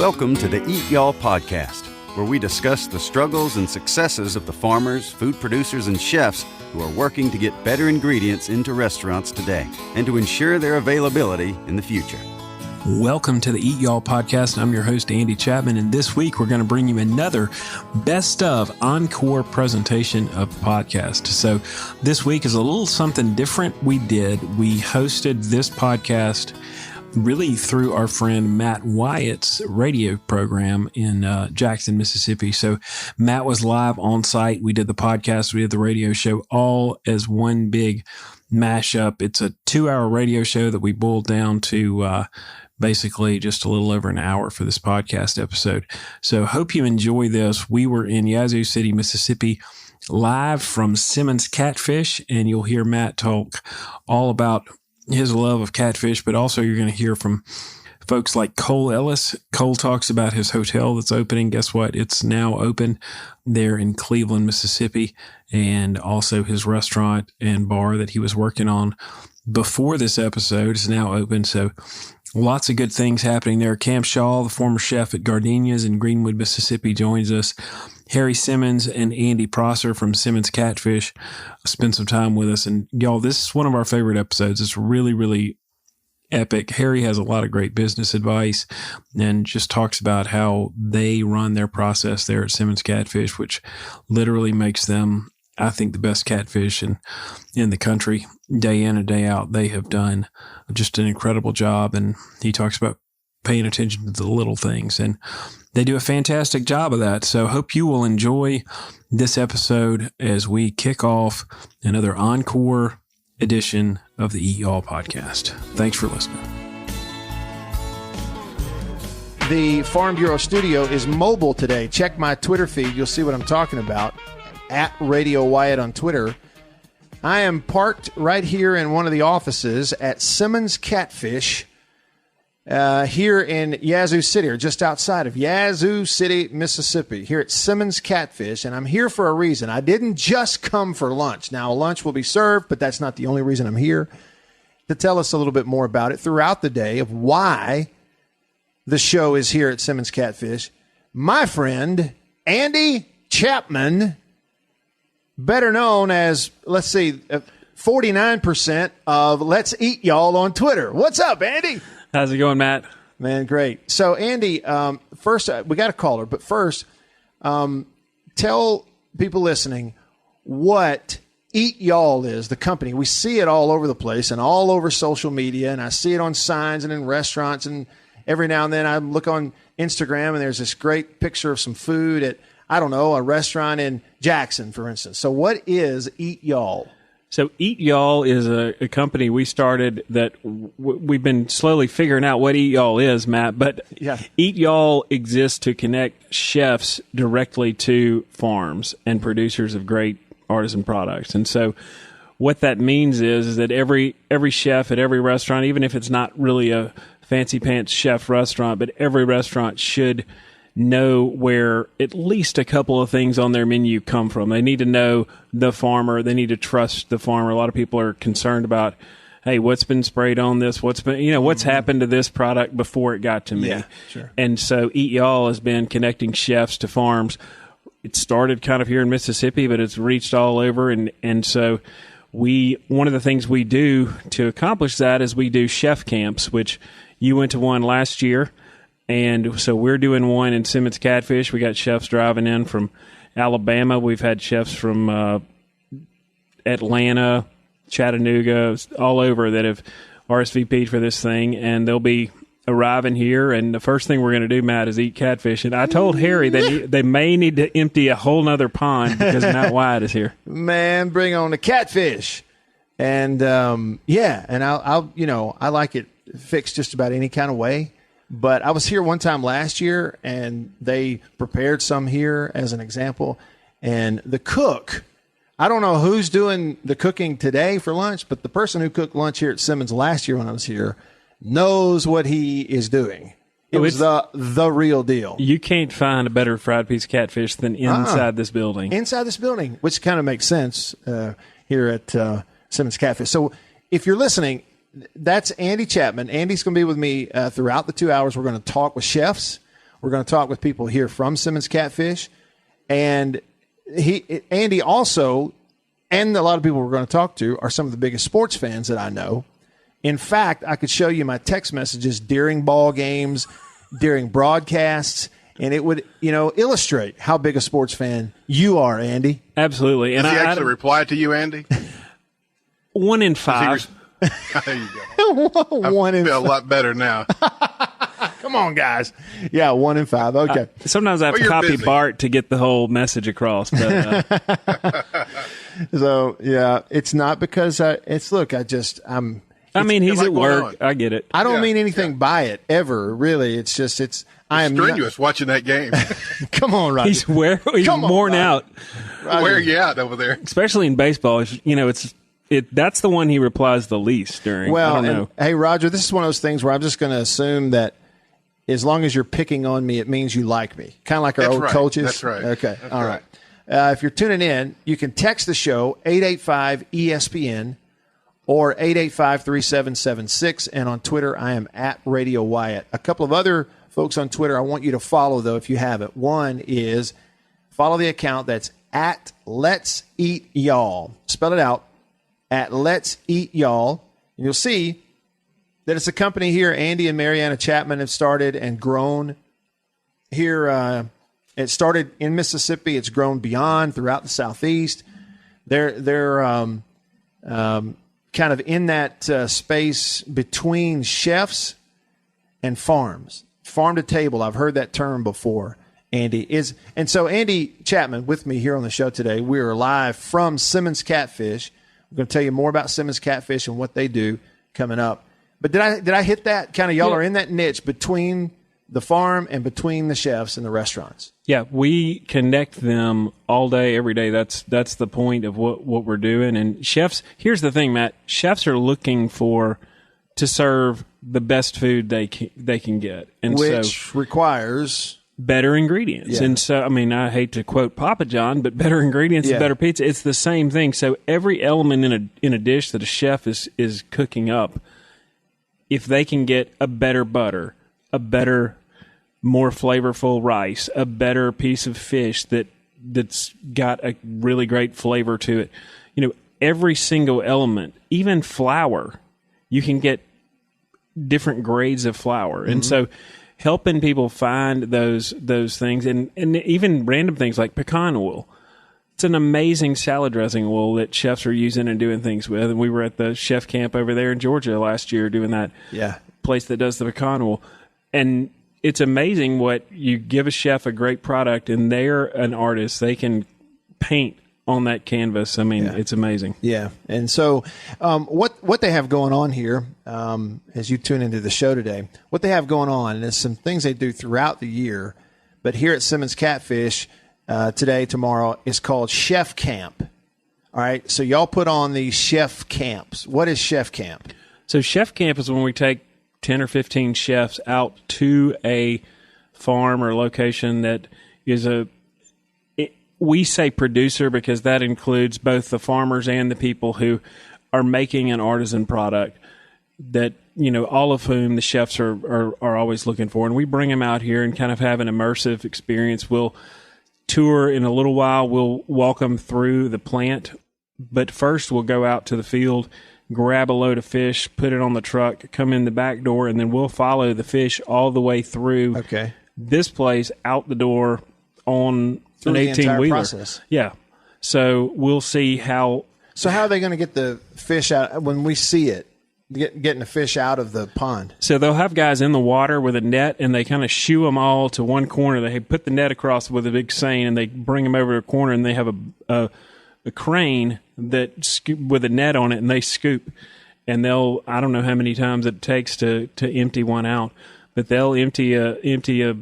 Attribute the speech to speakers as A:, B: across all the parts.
A: Welcome to the Eatyall podcast, where we discuss the struggles and successes of the farmers, food producers, and chefs who are working to get better ingredients into restaurants today and to ensure their availability in the future.
B: Welcome to the Eatyall podcast. I'm your host, Andy Chapman, and this week we're going to bring you another best of Encore presentation of the podcast. So this week is a little something different we did. We hosted this podcast really through our friend Matt Wyatt's radio program in Jackson, Mississippi. So Matt was live on site. We did the podcast, we did the radio show, all as one big mashup. It's a 2-hour radio show that we boiled down to basically just a little over an hour for this podcast episode. So hope you enjoy this. We were in Yazoo City, Mississippi, live from Simmons Catfish, and you'll hear Matt talk all about his love of catfish, but also you're going to hear from folks like Cole Ellis. Cole talks about his hotel that's opening. Guess what? It's now open there in Cleveland, Mississippi, and also his restaurant and bar that he was working on before this episode is now open. So lots of good things happening there. Cam Shaw, the former chef at Giardina's in Greenwood, Mississippi, joins us. Harry Simmons and Andy Prosser from Simmons Catfish spend some time with us. And y'all, this is one of our favorite episodes. It's really, really epic. Harry has a lot of great business advice and just talks about how they run their process there at Simmons Catfish, which literally makes them, I think, the best catfish in the country. Day in and day out, they have done just an incredible job. And he talks about paying attention to the little things, and they do a fantastic job of that. So hope you will enjoy this episode as we kick off another Encore edition of the Eatyall podcast. Thanks for listening.
C: The Farm Bureau studio is mobile today. Check my Twitter feed. You'll see what I'm talking about. At Radio Wyatt on Twitter. I am parked right here in one of the offices at Simmons Catfish here in Yazoo City, or just outside of Yazoo City, Mississippi, here at Simmons Catfish. And I'm here for a reason. I didn't just come for lunch. Now, lunch will be served, but that's not the only reason I'm here. To tell us a little bit more about it throughout the day of why the show is here at Simmons Catfish, my friend Andy Chapman, better known as, 49% of Let's Eat Y'all on Twitter. What's up, Andy?
B: How's it going, Matt?
C: Man, great. So, Andy, first, we got a caller, but first, tell people listening what Eatyall is, the company. We see it all over the place and all over social media, and I see it on signs and in restaurants, and every now and then I look on Instagram, and there's this great picture of some food at, I don't know, a restaurant in Jackson, for instance. So what is Eatyall?
B: So Eatyall is a company we started that we've been slowly figuring out what Eatyall is, Matt. But yeah. Eatyall exists to connect chefs directly to farms and producers of great artisan products. And so what that means is that every chef at every restaurant, even if it's not really a fancy pants chef restaurant, but every restaurant should know where at least a couple of things on their menu come from. They need to know the farmer. They need to trust the farmer. A lot of people are concerned about, hey, what's been sprayed on this? What's happened to this product before it got to me?
C: Yeah, sure.
B: And so Eatyall has been connecting chefs to farms. It started kind of here in Mississippi, but it's reached all over. And so one of the things we do to accomplish that is we do chef camps, which you went to one last year. And so we're doing one in Simmons Catfish. We got chefs driving in from Alabama. We've had chefs from Atlanta, Chattanooga, all over that have RSVP'd for this thing. And they'll be arriving here. And the first thing we're going to do, Matt, is eat catfish. And I told Harry that they may need to empty a whole nother pond because Matt Wyatt is here.
C: Man, bring on the catfish. And, and I like it fixed just about any kind of way. But I was here one time last year, and they prepared some here as an example. And the cook, I don't know who's doing the cooking today for lunch, but the person who cooked lunch here at Simmons last year when I was here knows what he is doing. It was the real deal.
B: You can't find a better fried piece of catfish than inside this building.
C: Inside this building, which kind of makes sense here at Simmons Catfish. So if you're listening, that's Andy Chapman. Andy's going to be with me throughout the 2 hours. We're going to talk with chefs. We're going to talk with people here from Simmons Catfish. And Andy also, and a lot of people we're going to talk to, are some of the biggest sports fans that I know. In fact, I could show you my text messages during ball games, during broadcasts, and it would, illustrate how big a sports fan you are, Andy.
B: Absolutely. And
D: Does he actually reply to you, Andy?
B: 1 in 5.
D: There you go. I feel a lot better now.
C: Come on, guys. Yeah, 1 in 5. Okay.
B: Sometimes I have to copy
D: busy.
B: Bart to get the whole message across. But,
C: So, yeah, it's not because I'm.
B: he's
D: like
B: at work.
D: on.
B: I get it.
C: I don't
D: Yeah,
C: mean anything by it ever. Really, it's just I am
D: Strenuous watching that game.
C: Come on, Roger.
B: He's
C: Come on,
B: worn
C: Roger.
B: out,
D: Wear you out over there.
B: especially in baseball. That's the one he replies the least during.
C: Well,
B: I don't know.
C: hey, Roger, this is one of those things where I'm just going to assume that as long as you're picking on me, it means you like me. Kind of like our
D: That's
C: old
D: right.
C: coaches.
D: That's right.
C: Okay.
D: That's
C: All right. If you're tuning in, you can text the show 885-ESPN or 885-3776. And on Twitter, I am at Radio Wyatt. A couple of other folks on Twitter I want you to follow, though, if you haven't. One is follow the account that's at Let's Eat Y'all. Spell it out. At Let's Eat Y'all. And you'll see that it's a company here Andy and Mariana Chapman have started and grown here. It started in Mississippi. It's grown beyond throughout the Southeast. They're kind of in that space between chefs and farms. Farm to table. I've heard that term before, Andy. And so Andy Chapman with me here on the show today. We are live from Simmons Catfish. I'm going to tell you more about Simmons Catfish and what they do coming up. But did I hit that? Kind of y'all are in that niche between the farm and between the chefs and the restaurants.
B: Yeah, we connect them all day, every day. That's the point of what we're doing. And chefs, here's the thing, Matt. Chefs are looking to serve the best food they can get, and
C: which requires
B: better ingredients.
C: Yeah.
B: And so, I hate to quote Papa John, but better ingredients and better pizza. It's the same thing. So every element in a dish that a chef is cooking up, if they can get a better butter, a better, more flavorful rice, a better piece of fish that's got a really great flavor to it, every single element, even flour, you can get different grades of flour. And so helping people find those things and even random things like pecan oil. It's an amazing salad dressing oil that chefs are using and doing things with. And we were at the chef camp over there in Georgia last year doing that.
C: Yeah.
B: Place that does the pecan oil. And it's amazing what you give a chef a great product and they're an artist. They can paint on that canvas. It's amazing.
C: Yeah. And so what they have going on here, as you tune into the show today, what they have going on is some things they do throughout the year. But here at Simmons Catfish today, tomorrow, is called Chef Camp. All right. So y'all put on these chef camps. What is Chef Camp?
B: So Chef Camp is when we take 10 or 15 chefs out to a farm or location that is we say producer because that includes both the farmers and the people who are making an artisan product that, all of whom the chefs are always looking for. And we bring them out here and kind of have an immersive experience. We'll tour in a little while. We'll walk them through the plant. But first we'll go out to the field, grab a load of fish, put it on the truck, come in the back door, and then we'll follow the fish all the way through this place out the door on
C: Through
B: an
C: the entire
B: 18-wheeler.
C: process.
B: Yeah. So we'll see how.
C: So how are they going to get the fish out when we see it? Getting the fish out of the pond.
B: So they'll have guys in the water with a net, and they kind of shoo them all to one corner. They put the net across with a big seine, and they bring them over to a corner, and they have a crane that with a net on it, and they scoop. And I don't know how many times it takes to empty one out, but they'll empty a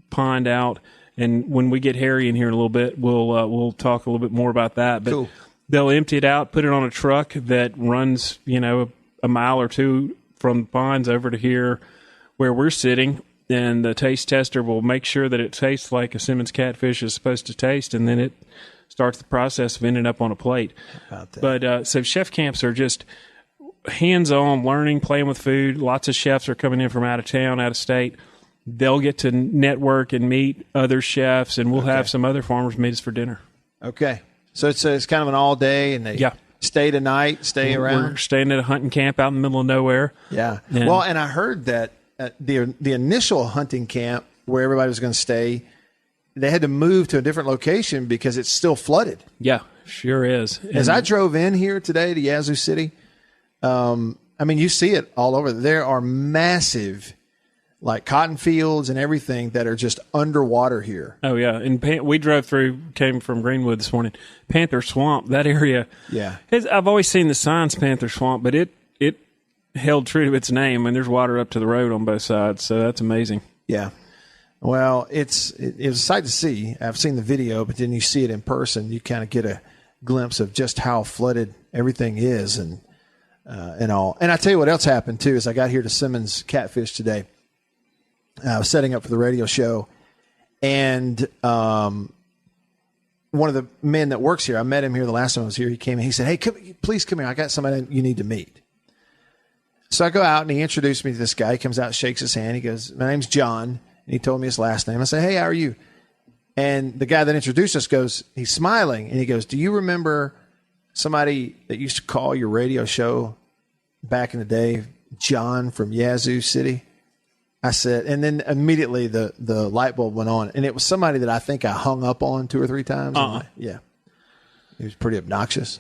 B: pond out. And when we get Harry in here in a little bit, we'll talk a little bit more about that. But
C: cool.
B: They'll empty it out, put it on a truck that runs, a mile or two from the ponds over to here where we're sitting, and the taste tester will make sure that it tastes like a Simmons Catfish is supposed to taste, and then it starts the process of ending up on a plate. But so chef camps are just hands-on learning, playing with food. Lots of chefs are coming in from out of town, out of state. they'll get to network and meet other chefs, and we'll have some other farmers meet us for dinner.
C: Okay. So it's kind of an all day, and they stay tonight, stay around.
B: We're staying at a hunting camp out in the middle of nowhere.
C: Yeah. And I heard that the initial hunting camp where everybody was going to stay, they had to move to a different location because it's still flooded.
B: Yeah, sure is.
C: As I drove in here today to Yazoo City, you see it all over. There are massive, like cotton fields and everything that are just underwater here.
B: Oh, yeah. And we came from Greenwood this morning. Panther Swamp, that area.
C: Yeah.
B: I've always seen the signs Panther Swamp, but it held true to its name, and there's water up to the road on both sides, so that's amazing.
C: Yeah. Well, it's a sight to see. I've seen the video, but then you see it in person, you kind of get a glimpse of just how flooded everything is and all. And I tell you what else happened, too, is I got here to Simmons Catfish today. I was setting up for the radio show, and one of the men that works here, I met him here the last time I was here. He came in. He said, "Hey, please come here. I got somebody you need to meet." So I go out, and he introduced me to this guy. He comes out, shakes his hand. He goes, "My name's John." And he told me his last name. I said, "Hey, how are you?" And the guy that introduced us goes, he's smiling, and he goes, "Do you remember somebody that used to call your radio show back in the day, John from Yazoo City?" I said, and then immediately the light bulb went on, and it was somebody that I think I hung up on 2 or 3 times. Yeah. He was pretty obnoxious.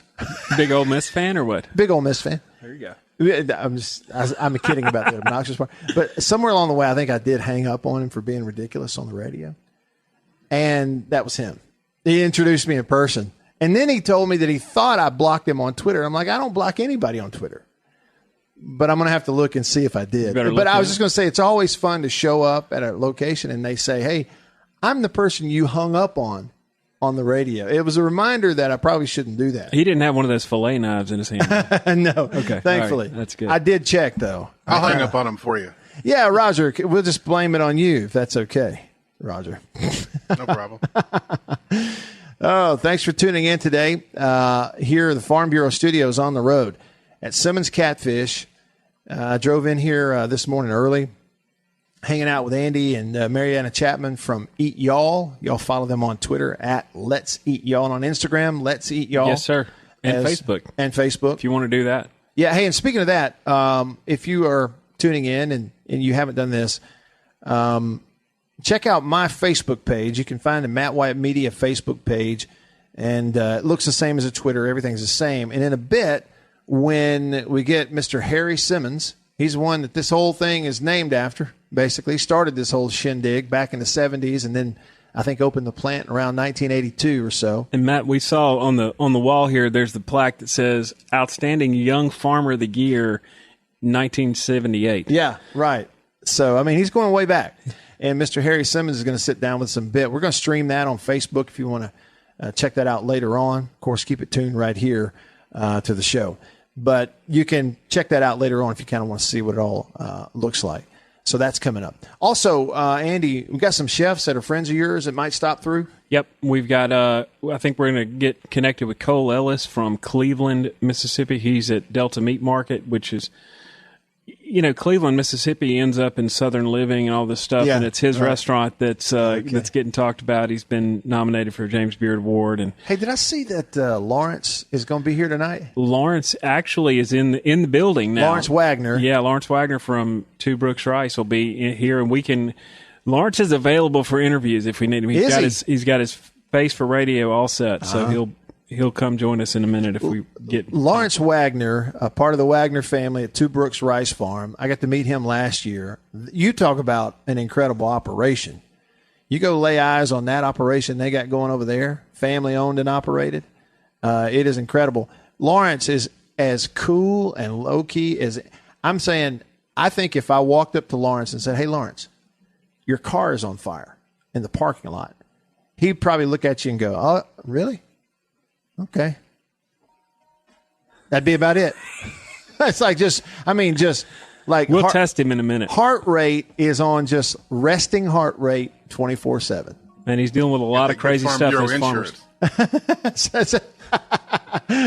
B: Big Ole Miss fan or what?
C: Big Ole Miss fan.
B: There you go.
C: I'm kidding about the obnoxious part. But somewhere along the way, I think I did hang up on him for being ridiculous on the radio. And that was him. He introduced me in person. And then he told me that he thought I blocked him on Twitter. I'm like, I don't block anybody on Twitter. But I'm going to have to look and see if I did. But I was just going to say, it's always fun to show up at a location and they say, "Hey, I'm the person you hung up on the radio." It was a reminder that I probably shouldn't do that.
B: He didn't have one of those fillet knives in his hand.
C: No.
B: Okay.
C: Thankfully.
B: Right. That's good.
C: I did check, though.
D: I'll hang up on him for you.
C: Yeah, Roger. We'll just blame it on you if that's okay, Roger.
D: No problem.
C: Oh, thanks for tuning in today. Here, the Farm Bureau Studios on the road at Simmons Catfish. I drove in here this morning early, hanging out with Andy and Mariana Chapman from Eatyall. Y'all follow them on Twitter at Let's Eat Y'all, and on Instagram, Let's Eat Y'all.
B: Yes, sir. And Facebook. If you want to do that.
C: Yeah. Hey, and speaking of that, if you are tuning in and you haven't done this, check out my Facebook page. You can find the Matt Wyatt Media Facebook page, and it looks the same as a Twitter. Everything's the same. And in a bit, when we get Mr. Harry Simmons, he's the one that this whole thing is named after, basically. He started this whole shindig back in the 70s, and then I think opened the plant around 1982 or so.
B: And Matt, we saw on the wall here, there's the plaque that says Outstanding Young Farmer of the Year, 1978.
C: Yeah, right. So, I mean, he's going way back. And Mr. Harry Simmons is going to sit down with some bit. We're going to stream that on Facebook if you want to check that out later on. Of course, keep it tuned right here to the show. But you can check that out later on if you kind of want to see what it all looks like. So that's coming up. Also, Andy, we've got some chefs that are friends of yours that might stop through.
B: Yep. We've got, I think we're going to get connected with Cole Ellis from Cleveland, Mississippi. He's at Delta Meat Market, which is, Cleveland, Mississippi ends up in Southern Living and all this stuff, and it's his restaurant that's getting talked about. He's been nominated for a James Beard Award. And
C: hey, did I see that Lawrence is going to be here tonight?
B: Lawrence actually is in the building now.
C: Lawrence Wagner.
B: Yeah, Lawrence Wagner from Two Brooks Rice will be here, and Lawrence is available for interviews if we need him. He's got his face for radio all set, so he'll come join us in a minute if we get
C: Lawrence Wagner, a part of the Wagner family at Two Brooks Rice Farm. I got to meet him last year. You talk about an incredible operation. You go lay eyes on that operation they got going over there, family owned and operated. It is incredible. Lawrence is as cool and low key as I'm saying. I think if I walked up to Lawrence and said, "Hey, Lawrence, your car is on fire in the parking lot," he'd probably look at you and go, "Oh, really? Okay." That'd be about it. It's like
B: we'll test him in a minute.
C: Heart rate is on just resting heart rate 24/7.
B: And he's dealing with a lot of crazy stuff as farmers.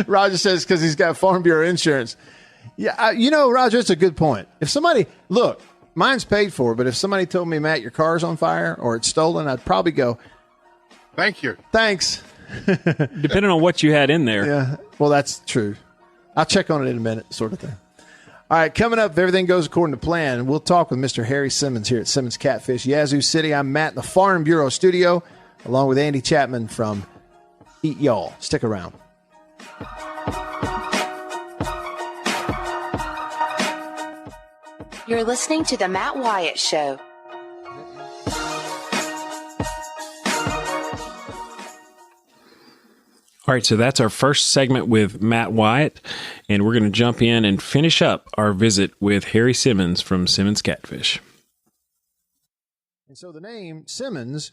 C: Roger says because he's got Farm Bureau insurance. Yeah, Roger, it's a good point. If somebody, look, mine's paid for, but if somebody told me, Matt, your car's on fire or it's stolen, I'd probably go,
D: Thank you.
C: thanks.
B: Depending on what you had in there.
C: Yeah, well, that's true. I'll check on it in a minute, sort of thing. All right, coming up, if everything goes according to plan, we'll talk with Mr. Harry Simmons here at Simmons Catfish, Yazoo City. I'm Matt in the Farm Bureau studio, along with Andy Chapman from Eatyall. Stick around.
E: You're listening to The Matt Wyatt Show.
B: All right, so that's our first segment with Matt Wyatt, and we're going to jump in and finish up our visit with Harry Simmons from Simmons Catfish.
C: And so the name Simmons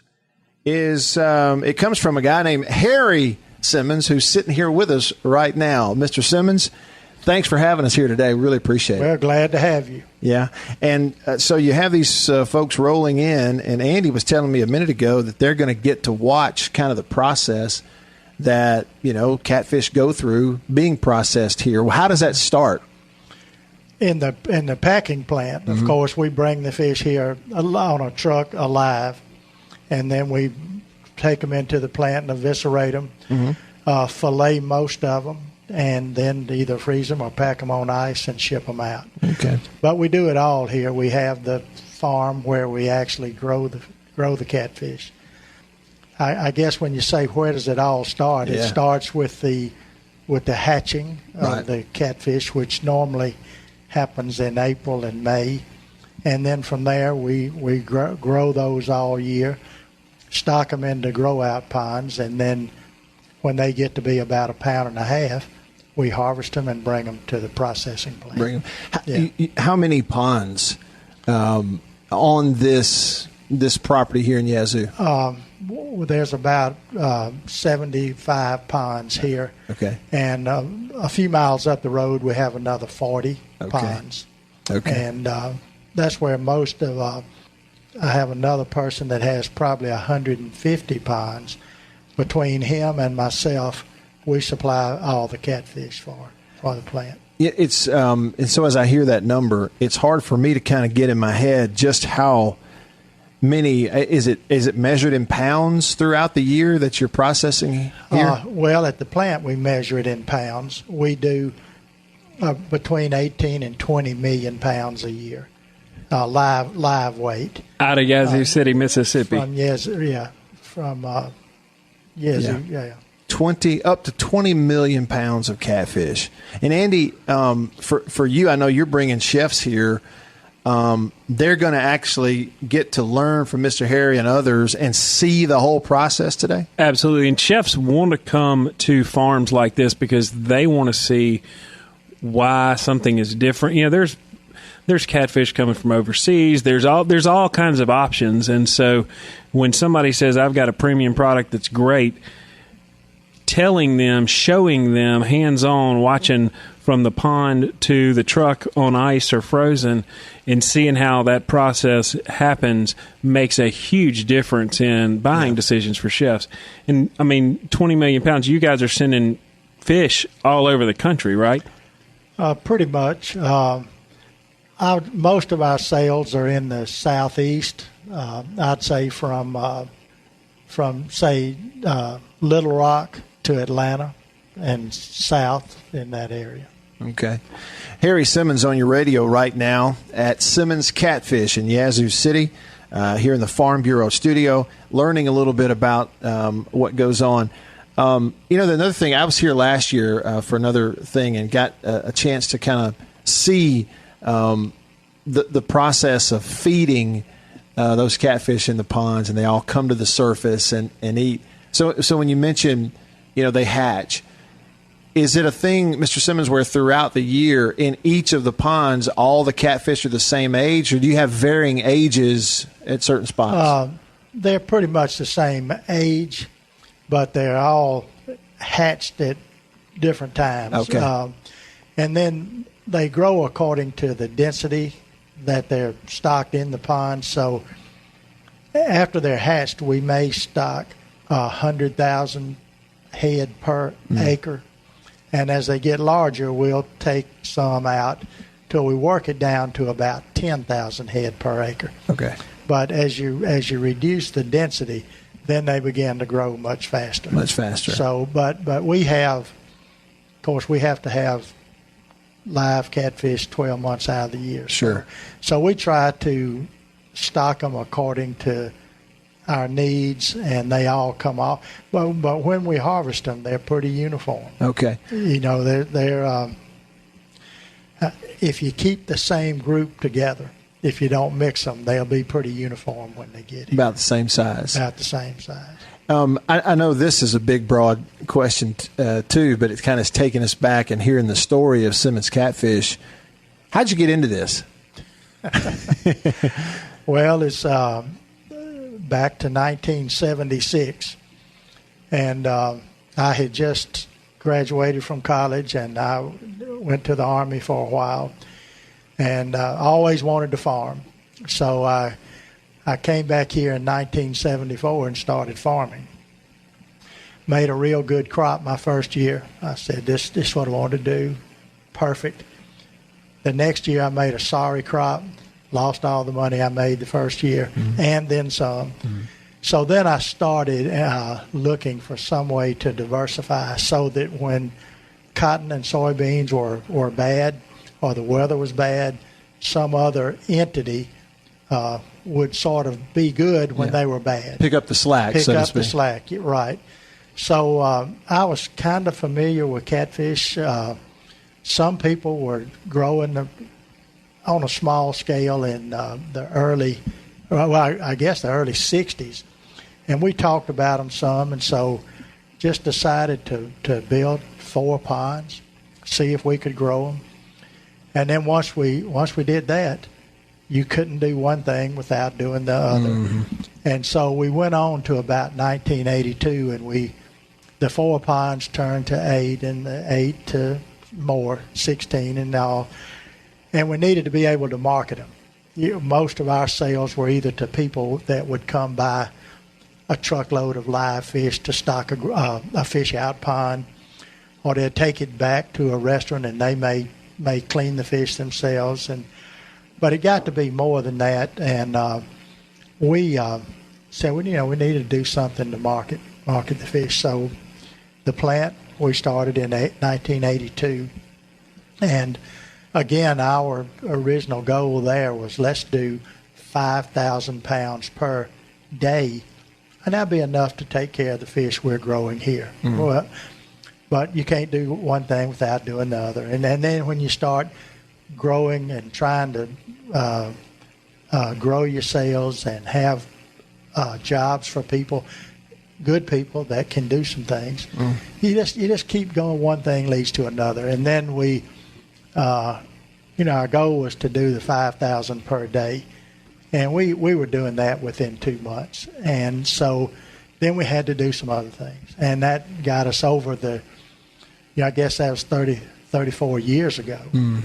C: is, it comes from a guy named Harry Simmons, who's sitting here with us right now. Mr. Simmons, thanks for having us here today. Really appreciate it.
F: Well, glad to have you.
C: Yeah. And so you have these folks rolling in, and Andy was telling me a minute ago that they're going to get to watch kind of the process that, catfish go through being processed here. Well, how does that start?
F: In the packing plant, of course, we bring the fish here on a truck alive, and then we take them into the plant and eviscerate them, fillet most of them, and then either freeze them or pack them on ice and ship them out.
C: Okay.
F: But we do it all here. We have the farm where we actually grow the catfish. I guess when you say where does it all start, it starts with the hatching of the catfish, which normally happens in April and May, and then from there we grow those all year, stock them into grow-out ponds, and then when they get to be about 1.5 pounds, we harvest them and bring them to the processing plant.
C: How many ponds on this property here in Yazoo?
F: There's about 75 ponds here.
C: Okay.
F: And a few miles up the road, we have another 40 ponds.
C: Okay.
F: And that's where most of I have another person that has probably 150 ponds. Between him and myself, we supply all the catfish for the plant.
C: It's and so as I hear that number, it's hard for me to kind of get in my head just how many is it measured in pounds throughout the year that you're processing here?
F: Well, at the plant we measure it in pounds. We do between 18 and 20 million pounds a year, live weight.
B: Out of Yazoo City, Mississippi.
F: From Yazoo, yeah.
C: 20 up to 20 million pounds of catfish. And Andy, for you, I know you're bringing chefs here. They're going to actually get to learn from Mr. Harry and others and see the whole process today?
B: Absolutely. And chefs want to come to farms like this because they want to see why something is different. There's catfish coming from overseas. There's all kinds of options. And so when somebody says, I've got a premium product that's great, telling them, showing them, hands-on, watching from the pond to the truck on ice or frozen and seeing how that process happens makes a huge difference in buying decisions for chefs. And, 20 million pounds, you guys are sending fish all over the country, right?
F: Pretty much. Most of our sales are in the southeast. I'd say from Little Rock to Atlanta and south in that area.
C: Okay. Harry Simmons on your radio right now at Simmons Catfish in Yazoo City, here in the Farm Bureau studio, learning a little bit about what goes on. Another thing, I was here last year for another thing and got a chance to kind of see the process of feeding those catfish in the ponds, and they all come to the surface and eat. So when you mention, they hatch, is it a thing, Mr. Simmons, where throughout the year in each of the ponds, all the catfish are the same age, or do you have varying ages at certain spots?
F: They're pretty much the same age, but they're all hatched at different times.
C: Okay.
F: And then they grow according to the density that they're stocked in the pond. So after they're hatched, we may stock 100,000 head per acre. And as they get larger, we'll take some out till we work it down to about 10,000 head per acre.
C: Okay.
F: But as you reduce the density, then they begin to grow much faster.
C: Much faster.
F: So, but we have, of course, we have to have live catfish 12 months out of the year.
C: Sure.
F: So we try to stock them according to our needs, and they all come off. But when we harvest them, they're pretty uniform.
C: Okay.
F: You know, they're if you keep the same group together, if you don't mix them, they'll be pretty uniform when they get here.
C: About the same size.
F: About the same size.
C: I know this is a big, broad question too, but it's kind of taking us back and hearing the story of Simmons Catfish. How'd you get into this?
F: Well, it's back to 1976, and I had just graduated from college, and I went to the Army for a while, and I always wanted to farm. So I came back here in 1974 and started farming. Made a real good crop my first year. I said, this is what I want to do. Perfect. The next year I made a sorry crop, lost all the money I made the first year, and then some. So then I started looking for some way to diversify so that when cotton and soybeans were bad or the weather was bad, some other entity would sort of be good when they were bad.
C: Pick up the slack,
F: Pick
C: so to
F: up
C: speak.
F: the slack, right. So I was kind of familiar with catfish. Some people were growing on a small scale in the early 60s. And we talked about them some, and so just decided to build 4 ponds, see if we could grow them. And then once we did that, you couldn't do one thing without doing the other. And so we went on to about 1982, and the 4 ponds turned to 8, and the 8 to more, 16 and all. And we needed to be able to market them. Most of our sales were either to people that would come buy a truckload of live fish to stock a fish out pond, or they'd take it back to a restaurant and they may clean the fish themselves. But it got to be more than that, and we said, we needed to do something to market the fish. So the plant we started in 1982, and again, our original goal there was let's do 5,000 pounds per day, and that'd be enough to take care of the fish we're growing here. But you can't do one thing without doing the other. And then when you start growing and trying to grow your sales and have jobs for people, good people that can do some things, you just keep going. One thing leads to another, and then we. Our goal was to do the 5,000 per day, and we were doing that within 2 months. And so then we had to do some other things, and that got us over I guess that was 34 years ago.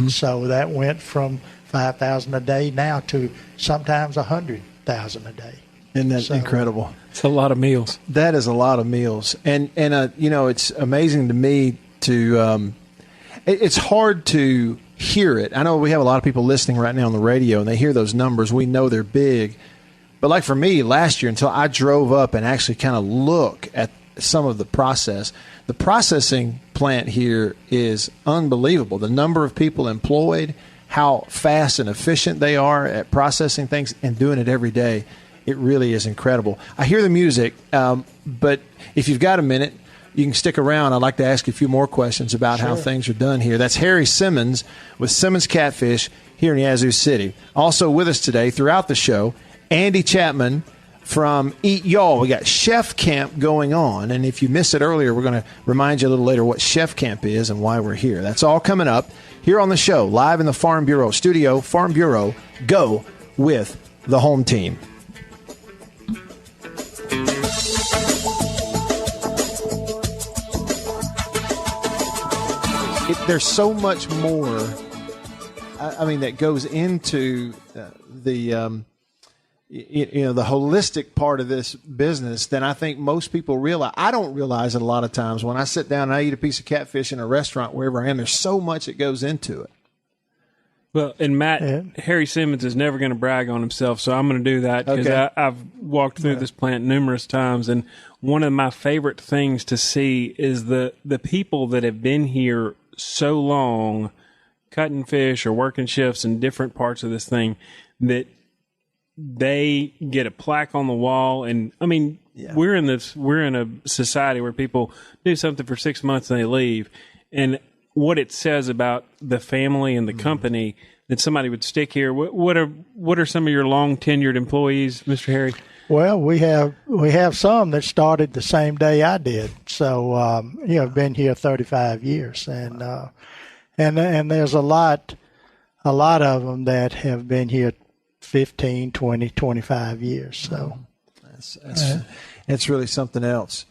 F: So that went from 5,000 a day now to sometimes 100,000 a day.
C: Isn't that incredible?
B: It's a lot of meals.
C: That is a lot of meals. And it's amazing to me to it's hard to hear it. I know we have a lot of people listening right now on the radio, and they hear those numbers. We know they're big. But like for me, last year, until I drove up and actually kind of look at some of the processing plant here is unbelievable. The number of people employed, how fast and efficient they are at processing things and doing it every day. It really is incredible. I hear the music, but if you've got a minute, you can stick around. I'd like to ask you a few more questions about how things are done here. That's Harry Simmons with Simmons Catfish here in Yazoo City. Also with us today throughout the show, Andy Chapman from Eatyall. We got Chef Camp going on, and if you missed it earlier, we're going to remind you a little later what Chef Camp is and why we're here. That's all coming up here on the show, live in the Farm Bureau studio. Farm Bureau, go with the home team. There's so much more, that goes into the holistic part of this business than I think most people realize. I don't realize it a lot of times when I sit down and I eat a piece of catfish in a restaurant, wherever I am. There's so much that goes into it.
B: Well, and Matt, Harry Simmons is never going to brag on himself, so I'm going to do that because I've walked through this plant numerous times, and one of my favorite things to see is the people that have been here so long, cutting fish or working shifts in different parts of this thing, that they get a plaque on the wall. And I mean, we're in a society where people do something for 6 months and they leave, and what it says about the family and the company that somebody would stick here. What are some of your long tenured employees, Mr. Harry?
F: Well, we have some that started the same day I did. So I've been here 35 years, and there's a lot of them that have been here 15, 20, 25 years. So
C: it's really something else.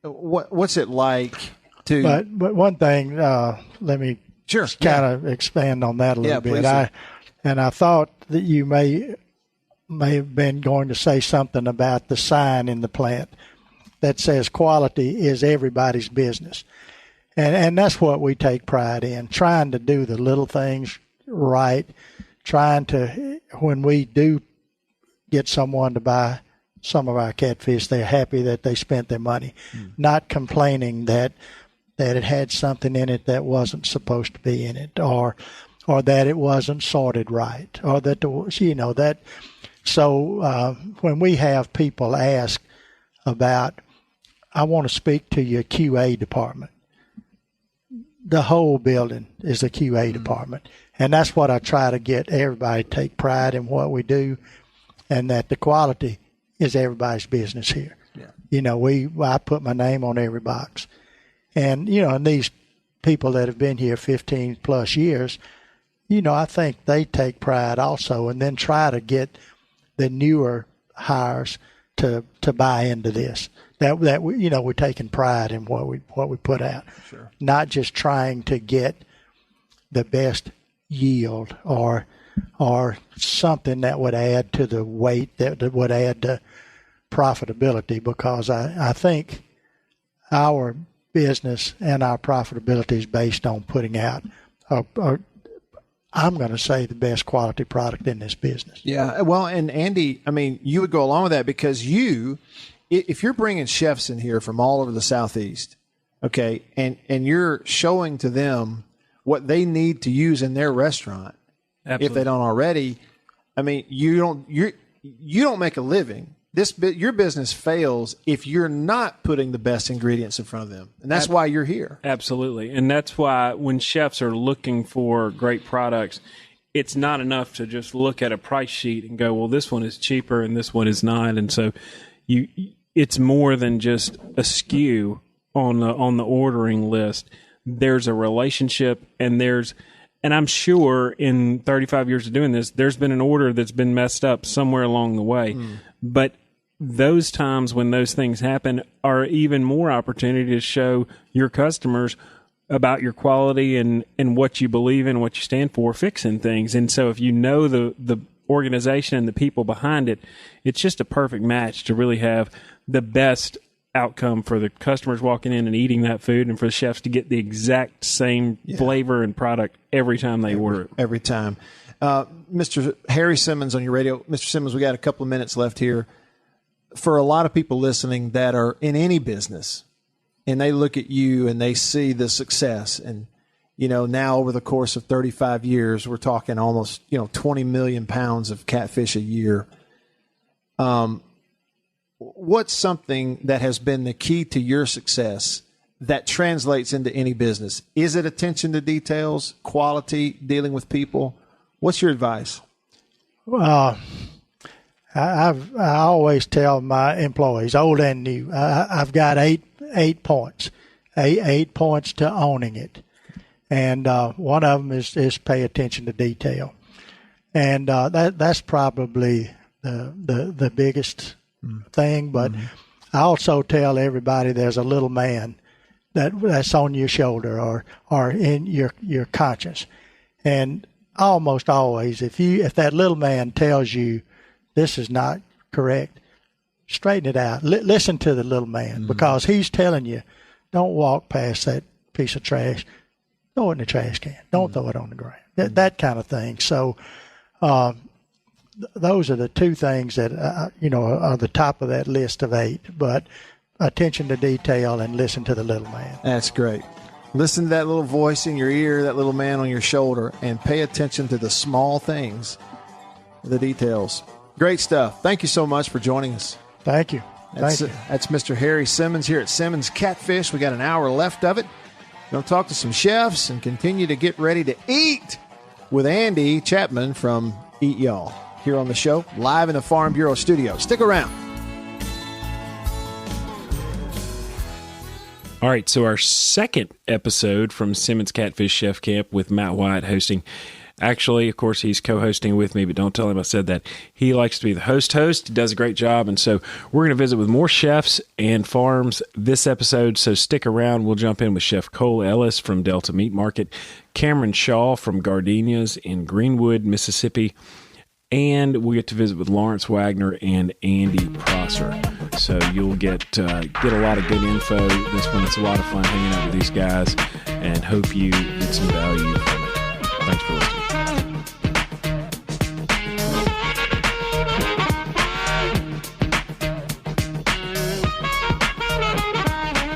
C: What's it like to? But one thing, let me kind of expand on that a little bit. I thought that you may have been going to say something about the sign in the plant that says quality is everybody's business. And that's what we take pride in, trying to do the little things right, trying to, when we do get someone to buy some of our catfish, they're happy that they spent their money, not complaining that it had something in it that wasn't supposed to be in it, or that it wasn't sorted right, or that that. So when we have people ask about, I want to speak to your QA department, the whole building is a QA department, and that's what I try to get everybody to take pride in what we do, and that the quality is everybody's business here. I put my name on every box. And, and these people that have been here 15 plus years, I think they take pride also, and then try to get the newer hires to buy into this. That we're taking pride in what we put out. Sure. Not just trying to get the best yield or something that would add to the weight, that would add to profitability, because I think our business and our profitability is based on putting out, I'm going to say, the best quality product in this business. Yeah, well, and Andy, I mean, you would go along with that because if you're bringing chefs in here from all over the Southeast, okay, and you're showing to them what they need to use in their restaurant, Absolutely. If they don't already, I mean, you don't make a living. Your business fails if you're not putting the best ingredients in front of them, and that's why you're here. Absolutely, and that's why when chefs are looking for great products, it's not enough to just look at a price sheet and go, well, this one is cheaper and this one is not, and so it's more than just a SKU on the ordering list. There's a relationship, and I'm sure in 35 years of doing this, there's been an order that's been messed up somewhere along the way. But those times when those things happen are even more opportunity to show your customers about your quality and what you believe in, what you stand for, fixing things. And so if you know the organization and the people behind it, it's just a perfect match to really have the best outcome for the customers walking in and eating that food, and for the chefs to get the exact same flavor and product every time they order it. Every time. Mr. Harry Simmons on your radio. Mr. Simmons, we got a couple of minutes left here. For a lot of people listening that are in any business, and they look at you and they see the success, and now over the course of 35 years, we're talking almost 20 million pounds of catfish a year. What's something that has been the key to your success that translates into any business? Is it attention to details, quality, dealing with people? What's your advice? Well, I always tell my employees, old and new, I've got eight points, eight points to owning it, and one of them is pay attention to detail, and that's probably the biggest thing. But I also tell everybody there's a little man that's on your shoulder or in your conscience, and almost always, if that little man tells you this is not correct, straighten it out. Listen to the little man, because he's telling you, don't walk past that piece of trash.
F: throw it in the trash can. Don't throw it on the ground. That kind of thing. So those are the two things that, are the top of that list of 8. But attention to detail and listen to the little man.
C: That's great. Listen to that little voice in your ear, that little man on your shoulder, and pay attention to the small things, the details. Great stuff. Thank you so much for joining us.
F: Thank you.
C: That's Mr. Harry Simmons here at Simmons Catfish. We got an hour left of it. We're going to talk to some chefs and continue to get ready to eat with Andy Chapman from Eatyall here on the show, live in the Farm Bureau studio. Stick around.
B: All right, so our second episode from Simmons Catfish Chef Camp with Matt Wyatt hosting. Actually, of course, he's co-hosting with me, but don't tell him I said that. He likes to be the host. He does a great job, and so we're going to visit with more chefs and farms this episode, so stick around. We'll jump in with Chef Cole Ellis from Delta Meat Market, Cameron Shaw from Giardina's in Greenwood, Mississippi, and we'll get to visit with Lawrence Wagner and Andy Prosser. So you'll get a lot of good info this one. It's a lot of fun hanging out with these guys, and hope you get some value from it. Thanks for listening.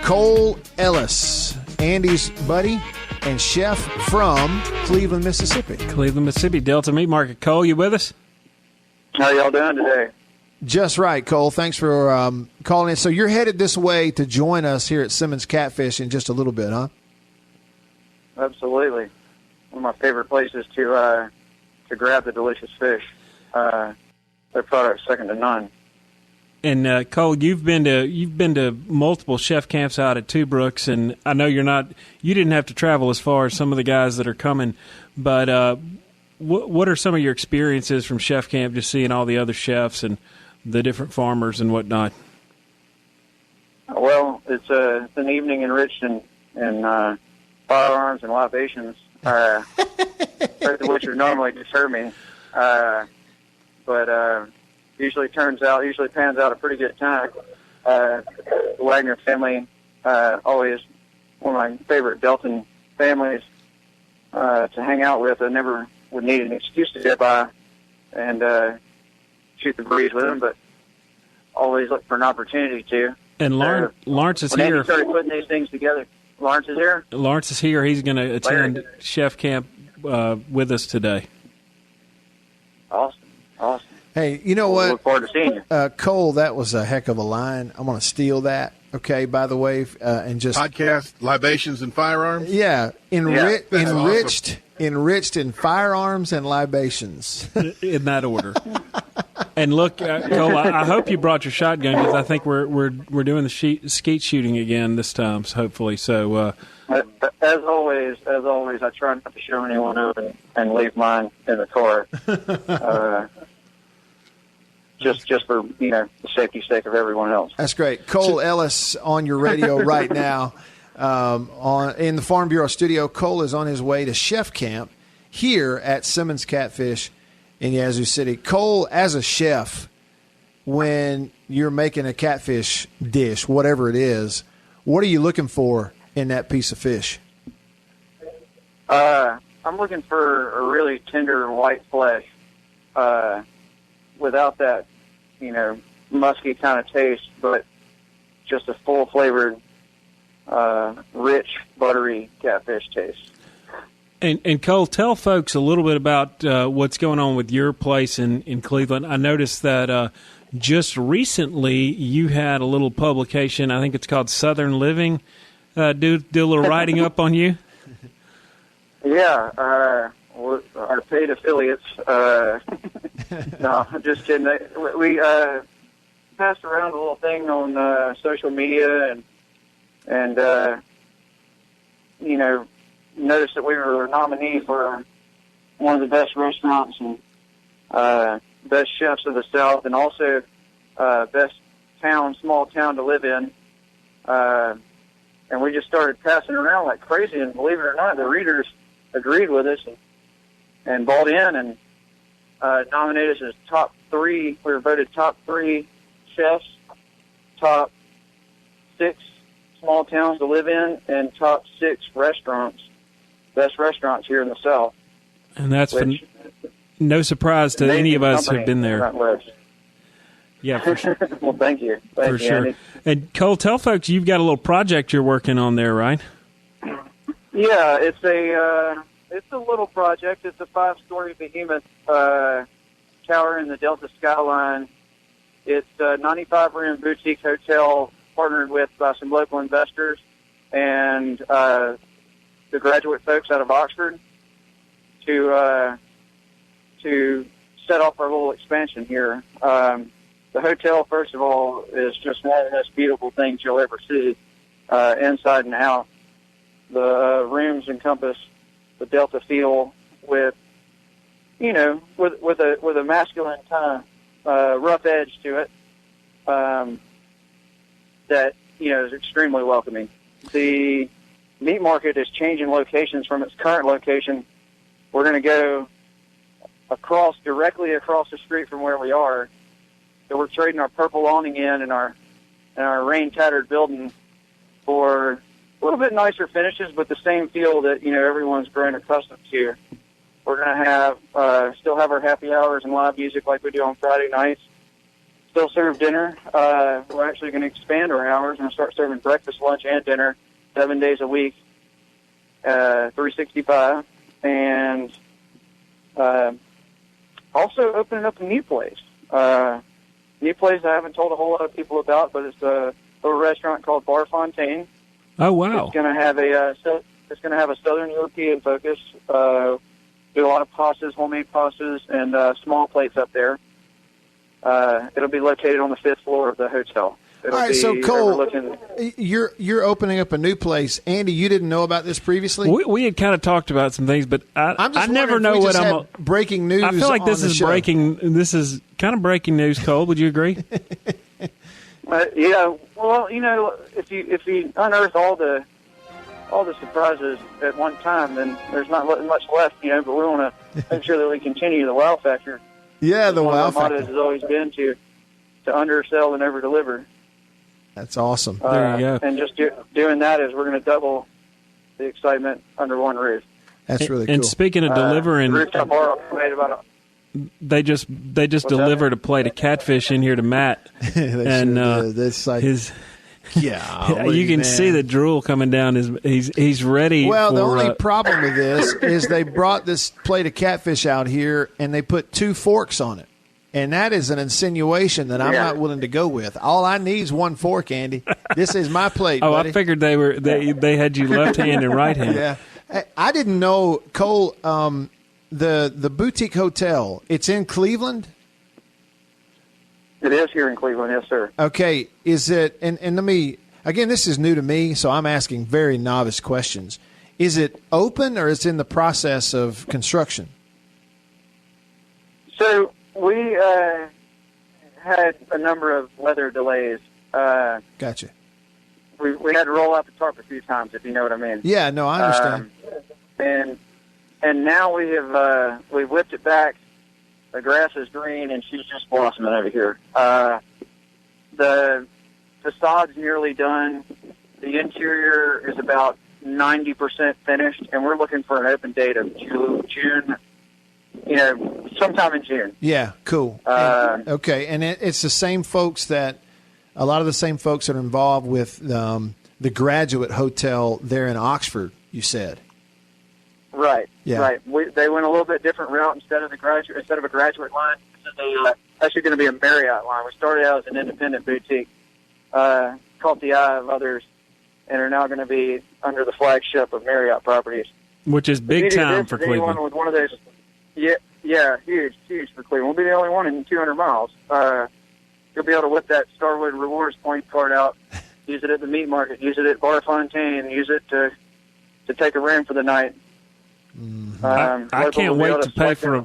C: Cole Ellis, Andy's buddy and chef from Cleveland, Mississippi.
B: Delta Meat Market. Cole, you with us?
G: How y'all doing today?
C: Just right, Cole. Thanks for calling in. So you're headed this way to join us here at Simmons Catfish in just a little bit, huh?
G: Absolutely. One of my favorite places to grab the delicious fish. Their product's second to none.
B: And Cole, you've been to multiple chef camps out at Two Brooks, and I know you didn't have to travel as far as some of the guys that are coming, but what are some of your experiences from chef camp, just seeing all the other chefs and the different farmers and whatnot?
G: Well, it's an evening enriched in firearms and libations, both of which would normally deter me, but usually pans out a pretty good time. The Wagner family, always one of my favorite Delton families to hang out with. I never would need an excuse to get by and shoot the breeze with them, but always look for an opportunity to.
B: And Lawrence is here.
G: When Andy started putting these things together, Lawrence is here?
B: Lawrence is here. He's going to attend chef camp with us today.
G: Awesome.
C: Hey, you know what?
G: Look forward to seeing you.
C: Cole, that was a heck of a line. I'm going to steal that, okay, by the way, and just...
D: Podcast, libations, and firearms?
C: Yeah, enriched
D: awesome.
C: Enriched in firearms and libations.
B: In that order. And look, Cole, I hope you brought your shotgun, because I think we're doing the skeet shooting again this time, hopefully. So,
G: as always, I try not to show anyone up and leave mine in the car. Just for the safety sake of everyone else.
C: That's great. Cole Ellis on your radio right now in the Farm Bureau studio. Cole is on his way to chef camp here at Simmons Catfish in Yazoo City. Cole, as a chef, when you're making a catfish dish, whatever it is, what are you looking for in that piece of fish?
G: I'm looking for a really tender white flesh. Without that, musky kind of taste, but just a full-flavored, rich, buttery catfish taste.
B: And Cole, tell folks a little bit about what's going on with your place in Cleveland. I noticed that just recently you had a little publication, I think it's called Southern Living, do a little writing up on you?
G: Yeah, our paid affiliates. No, just kidding. We passed around a little thing on social media and noticed that we were a nominee for one of the best restaurants and best chefs of the South, and also best small town to live in. And we just started passing around like crazy, and believe it or not, the readers agreed with us and bought in and nominated us as top 3. We were voted top 3 chefs, top 6 small towns to live in, and top 6 restaurants best restaurants here in the South.
B: And that's no surprise to any of us who've been there. Yeah, for sure.
G: Well, thank you. Thank you,
B: sure.
G: Andy.
B: And Cole, tell folks you've got a little project you're working on there, right?
G: Yeah, it's a little project. It's a 5-story behemoth tower in the Delta skyline. It's a 95-room boutique hotel partnered with some local investors and the graduate folks out of Oxford to set off our little expansion here. The hotel, first of all, is just one of the most beautiful things you'll ever see, inside and out. The rooms encompass the Delta feel with a masculine kind of rough edge to it that is extremely welcoming. The meat market is changing locations from its current location. We're going to go directly across the street from where we are. So we're trading our purple awning in our rain-tattered building for a little bit nicer finishes, but the same feel that everyone's grown accustomed to. We're going to still have our happy hours and live music like we do on Friday nights. Still serve dinner. We're actually going to expand our hours and start serving breakfast, lunch, and dinner 7 days a week, 365, and also opening up a new place. New place I haven't told a whole lot of people about, but it's a restaurant called Bar Fontaine.
B: Oh wow!
G: It's going to have a Southern European focus. Do a lot of pastas, homemade pastas, and small plates up there. It'll be located on the 5th floor of the hotel.
C: All right, so Cole, you're opening up a new place. Andy, you didn't know about this previously?
B: We had kind of talked about some things, but I never know what I'm.
C: Breaking news.
B: I feel like this is
C: show.
B: breaking. This is kind of breaking news, Cole. Would you agree?
G: Yeah. Well, if you unearth all the surprises at one time, then there's not much left. But we want to make sure that we continue the wow factor.
C: Yeah, the wow
G: factor. One of our mottos
C: factor
G: has always been to undersell and over deliver.
C: That's awesome.
B: There you go.
G: And just doing that is we're going to double the excitement under one roof.
C: That's really cool.
B: And speaking of delivering,
G: rooftop bar made about
B: they just delivered a plate of catfish in here to Matt, and you can see the drool coming down. He's ready.
C: Well, the only problem with this is they brought this plate of catfish out here and they put 2 forks on it. And that is an insinuation that I'm not willing to go with. All I need is 1 fork, Andy. This is my plate, buddy.
B: I figured they had you left hand and right hand.
C: Yeah, I didn't know, Cole. The boutique hotel. It's in Cleveland.
G: It is here in Cleveland, yes, sir.
C: Okay, is it? And let me again. This is new to me, so I'm asking very novice questions. Is it open or is it in the process of construction?
G: So. We had a number of weather delays.
C: Gotcha.
G: We had to roll out the tarp a few times, if you know what I mean.
C: Yeah, no, I understand.
G: And now we've whipped it back. The grass is green, and she's just blossoming over here. The facade's nearly done. The interior is about 90% finished, and we're looking for an open date of June. Sometime in June.
C: Yeah, cool. Okay, and it's the same folks a lot of the same folks that are involved with the Graduate Hotel there in Oxford, you said.
G: Right.
C: Yeah.
G: Right. They went a little bit different route instead of a graduate line. It's actually going to be a Marriott line. We started out as an independent boutique, caught the eye of others, and are now going to be under the flagship of Marriott Properties.
B: Which is big time for Cleveland.
G: Anyone with one of those. Yeah, huge for Cleveland. We'll be the only one in 200 miles. You'll be able to whip that Starwood Rewards point card out, use it at the meat market, use it at Bar Fontaine, use it to take a room for the night.
B: I can't wait to pay for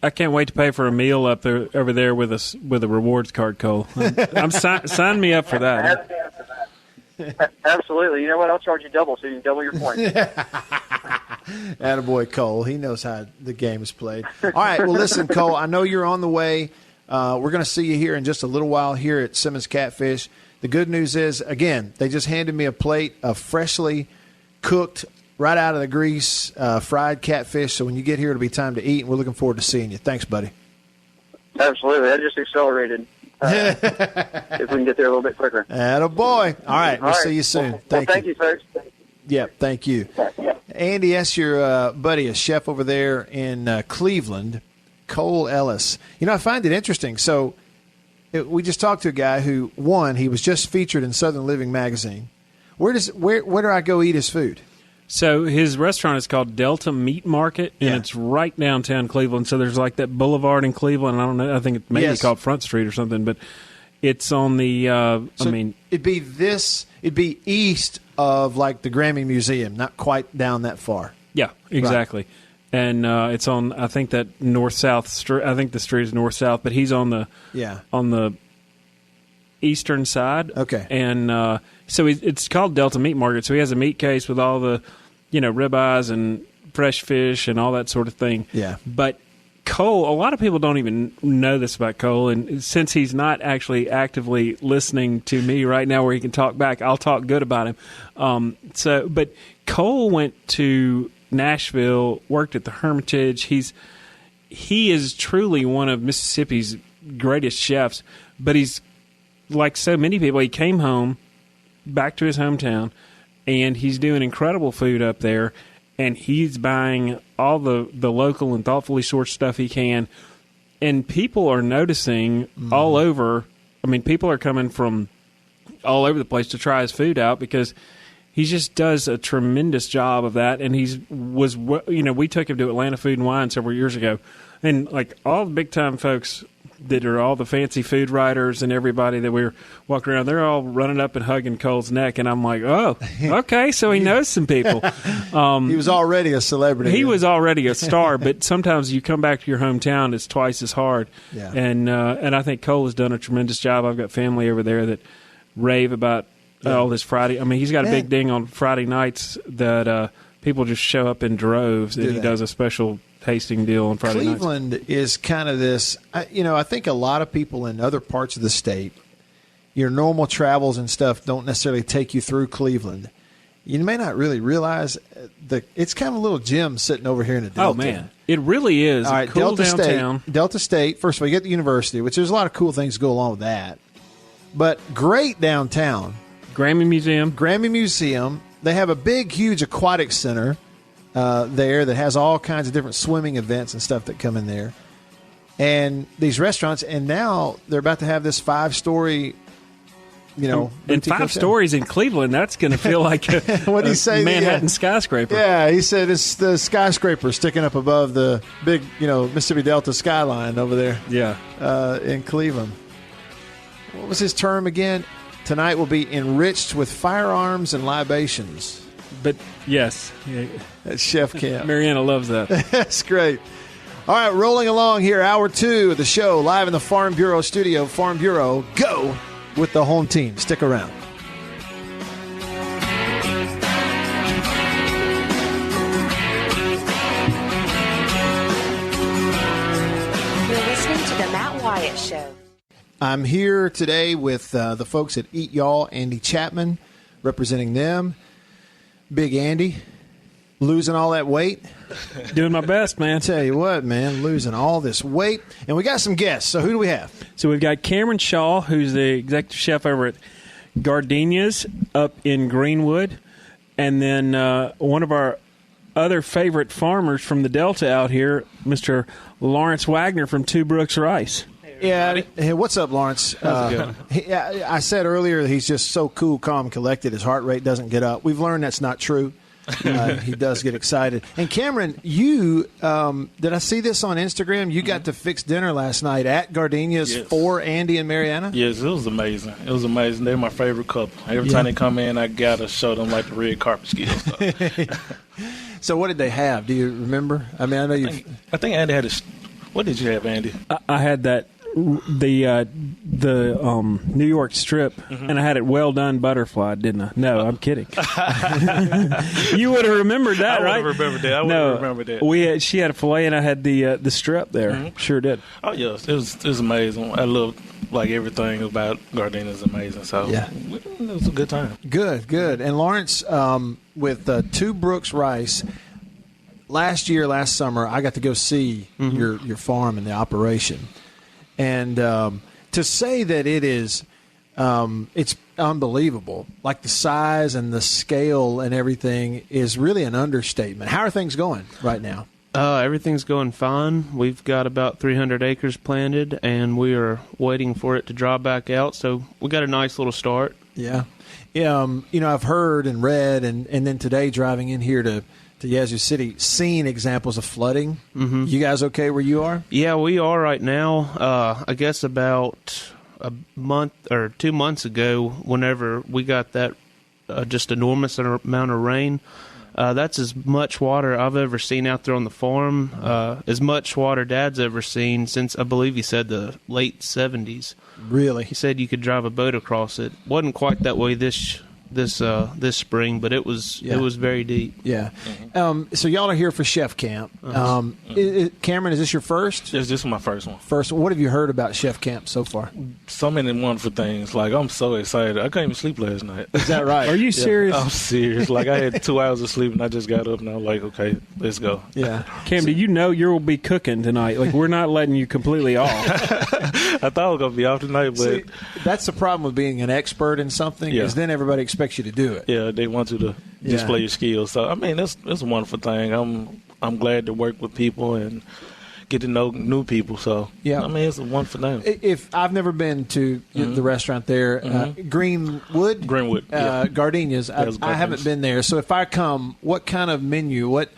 B: I can't wait to pay for a meal over there with a rewards card, Cole. Sign me up for that.
G: Absolutely. You know what? I'll charge you double so you can double your points.
C: Attaboy, Cole. He knows how the game is played. All right. Well, listen, Cole, I know you're on the way. We're going to see you here in just a little while here at Simmons Catfish. The good news is, again, they just handed me a plate of freshly cooked right out of the grease, fried catfish. So when you get here, it'll be time to eat, and we're looking forward to seeing you. Thanks, buddy.
G: Absolutely. That just accelerated. If we can get there a little bit quicker.
C: Attaboy. All right. We'll see you soon.
G: Thank you, folks.
C: Yep, thank you. Andy, that's your buddy, a chef over there in Cleveland, Cole Ellis. You know, I find it interesting. So we just talked to a guy who, one, he was just featured in Southern Living magazine. Where do I go eat his food?
B: So his restaurant is called Delta Meat Market, and it's right downtown Cleveland. So there's like that boulevard in Cleveland. I don't know. I think it may be called Front Street or something, but it's on the.
C: It'd be east of like the Grammy Museum, not quite down that far.
B: Yeah, exactly. Right. And it's on. I think that north-south street. I think the street is north-south, but he's on the eastern side.
C: Okay,
B: and so it's called Delta Meat Market. So he has a meat case with all the, ribeyes and fresh fish and all that sort of thing.
C: Yeah.
B: But Cole, a lot of people don't even know this about Cole, and since he's not actually actively listening to me right now where he can talk back, I'll talk good about him. But Cole went to Nashville, worked at the Hermitage. He is truly one of Mississippi's greatest chefs, but he's like so many people. He came home back to his hometown, and he's doing incredible food up there, and he's buying all the local and thoughtfully sourced stuff he can, and people are noticing all over. I mean, people are coming from all over the place to try his food out because he just does a tremendous job of that, and we took him to Atlanta Food and Wine several years ago, and like all the big-time folks that are all the fancy food writers and everybody that we're walking around, they're all running up and hugging Cole's neck, and I'm like, oh, okay, so he knows some people.
C: He was already a celebrity.
B: He was already a star, but sometimes you come back to your hometown, it's twice as hard.
C: Yeah.
B: And I think Cole has done a tremendous job. I've got family over there that rave about all this Friday. I mean, he's got a big ding on Friday nights that people just show up in droves, and he does a special tasting deal on Friday nights.
C: Cleveland is kind of this, I think a lot of people in other parts of the state, your normal travels and stuff don't necessarily take you through Cleveland. You may not really realize it's kind of a little gym sitting over here in the Delta.
B: Oh, man. It really is.
C: All right,
B: cool
C: Delta
B: downtown.
C: State. Delta State, first of all, you get the university, which there's a lot of cool things to go along with that. But great downtown.
B: Grammy Museum.
C: They have a big, huge aquatic center there that has all kinds of different swimming events and stuff that come in there. And these restaurants, and now they're about to have this 5-story,
B: and 5 stories in Cleveland, that's going to feel like a,
C: what did he say?
B: Manhattan skyscraper.
C: Yeah, he said it's the skyscraper sticking up above the big, Mississippi Delta skyline over there.
B: Yeah.
C: In Cleveland. What was his term again? Tonight will be enriched with firearms and libations.
B: But, yes.
C: That's Chef Camp.
B: Mariana loves that.
C: That's great. All right, rolling along here, hour 2 of the show, live in the Farm Bureau studio. Farm Bureau, go with the home team. Stick around.
E: You're listening to the Matt Wyatt Show.
C: I'm here today with the folks at Eatyall, Andy Chapman, representing them. Big Andy, losing all that weight.
B: Doing my best, man.
C: Tell you what, man, losing all this weight. And we got some guests. So who do we have?
B: So we've got Cameron Shaw, who's the executive chef over at Giardina's up in Greenwood. And then one of our other favorite farmers from the Delta out here, Mr. Lawrence Wagner from Two Brooks Rice.
C: Yeah. Hey, what's up, Lawrence?
B: How's it going?
C: I said earlier that he's just so cool, calm, collected. His heart rate doesn't get up. We've learned that's not true. He does get excited. And Cameron, you did I see this on Instagram? You got to fix dinner last night at Giardina's for Andy and Mariana?
H: Yes, it was amazing. It was amazing. They're my favorite couple. Every time they come in, I got to show them like the red carpet skills stuff.
C: So what did they have? Do you remember? I mean, I know you.
H: I think Andy had what did you have, Andy?
B: I had that. The New York strip, and I had it well done butterfly, didn't I? No, I'm kidding. You would have remembered that, right?
H: I would have remembered that. I would have remembered that.
B: She had a fillet, and I had the strip there. Mm-hmm. Sure did.
H: Oh yes, it was amazing. I love like everything about Giardina is amazing. So it was a good time.
C: Good. And Lawrence, with Two Brooks Rice, last summer, I got to go see your farm and the operation. And to say that it is, it's unbelievable. Like the size and the scale and everything is really an understatement. How are things going right now?
I: Everything's going fine. We've got about 300 acres planted, and we are waiting for it to dry back out. So we got a nice little start.
C: Yeah. I've heard and read, and then today driving in here to Yazoo City, seeing examples of flooding. Mm-hmm. You guys okay where you are?
I: Yeah, we are right now. I guess about a month or 2 months ago, whenever we got that just enormous amount of rain, that's as much water I've ever seen out there on the farm, as much water Dad's ever seen since, I believe he said, the late 70s.
C: Really?
I: He said you could drive a boat across it. Wasn't quite that way this spring, but it was very deep.
C: Yeah. So y'all are here for Chef Camp. Cameron, is this your first?
H: Yes, this is my first one.
C: What have you heard about Chef Camp so far?
H: So many wonderful things. Like, I'm so excited. I couldn't even sleep last night.
C: Is that right?
B: Are you serious?
H: I'm serious. Like, I had 2 hours of sleep, and I just got up, and I was like, okay, let's go.
C: Yeah.
B: Cam, do you know you'll be cooking tonight? Like, we're not letting you completely off.
H: I thought I was going to be off tonight, but...
C: See, that's the problem with being an expert in something, is then everybody expects you to do it.
H: Yeah, they want you to display your skills. So, I mean, it's a wonderful thing. I'm glad to work with people and get to know new people. So, I mean, it's a wonderful thing.
C: If I've never been to the restaurant there, Greenwood, Giardina's, I haven't been there. So if I come, what kind of menu, what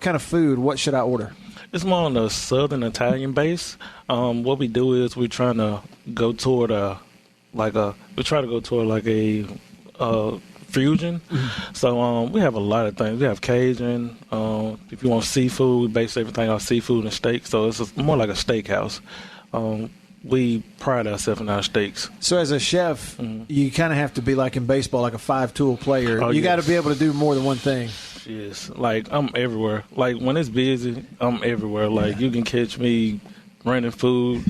C: kind of food, what should I order?
H: It's more on the Southern Italian base. What we do is we're trying to go toward a fusion. Mm-hmm. So we have a lot of things. We have Cajun. If you want seafood, we base everything off seafood and steak. So it's more like a steakhouse. We pride ourselves in our steaks. So as a chef, you kind of have to be like in baseball, like a 5-tool player. You got to be able to do more than one thing. Yes, like I'm everywhere. Like when it's busy, I'm everywhere. Like you can catch me running food,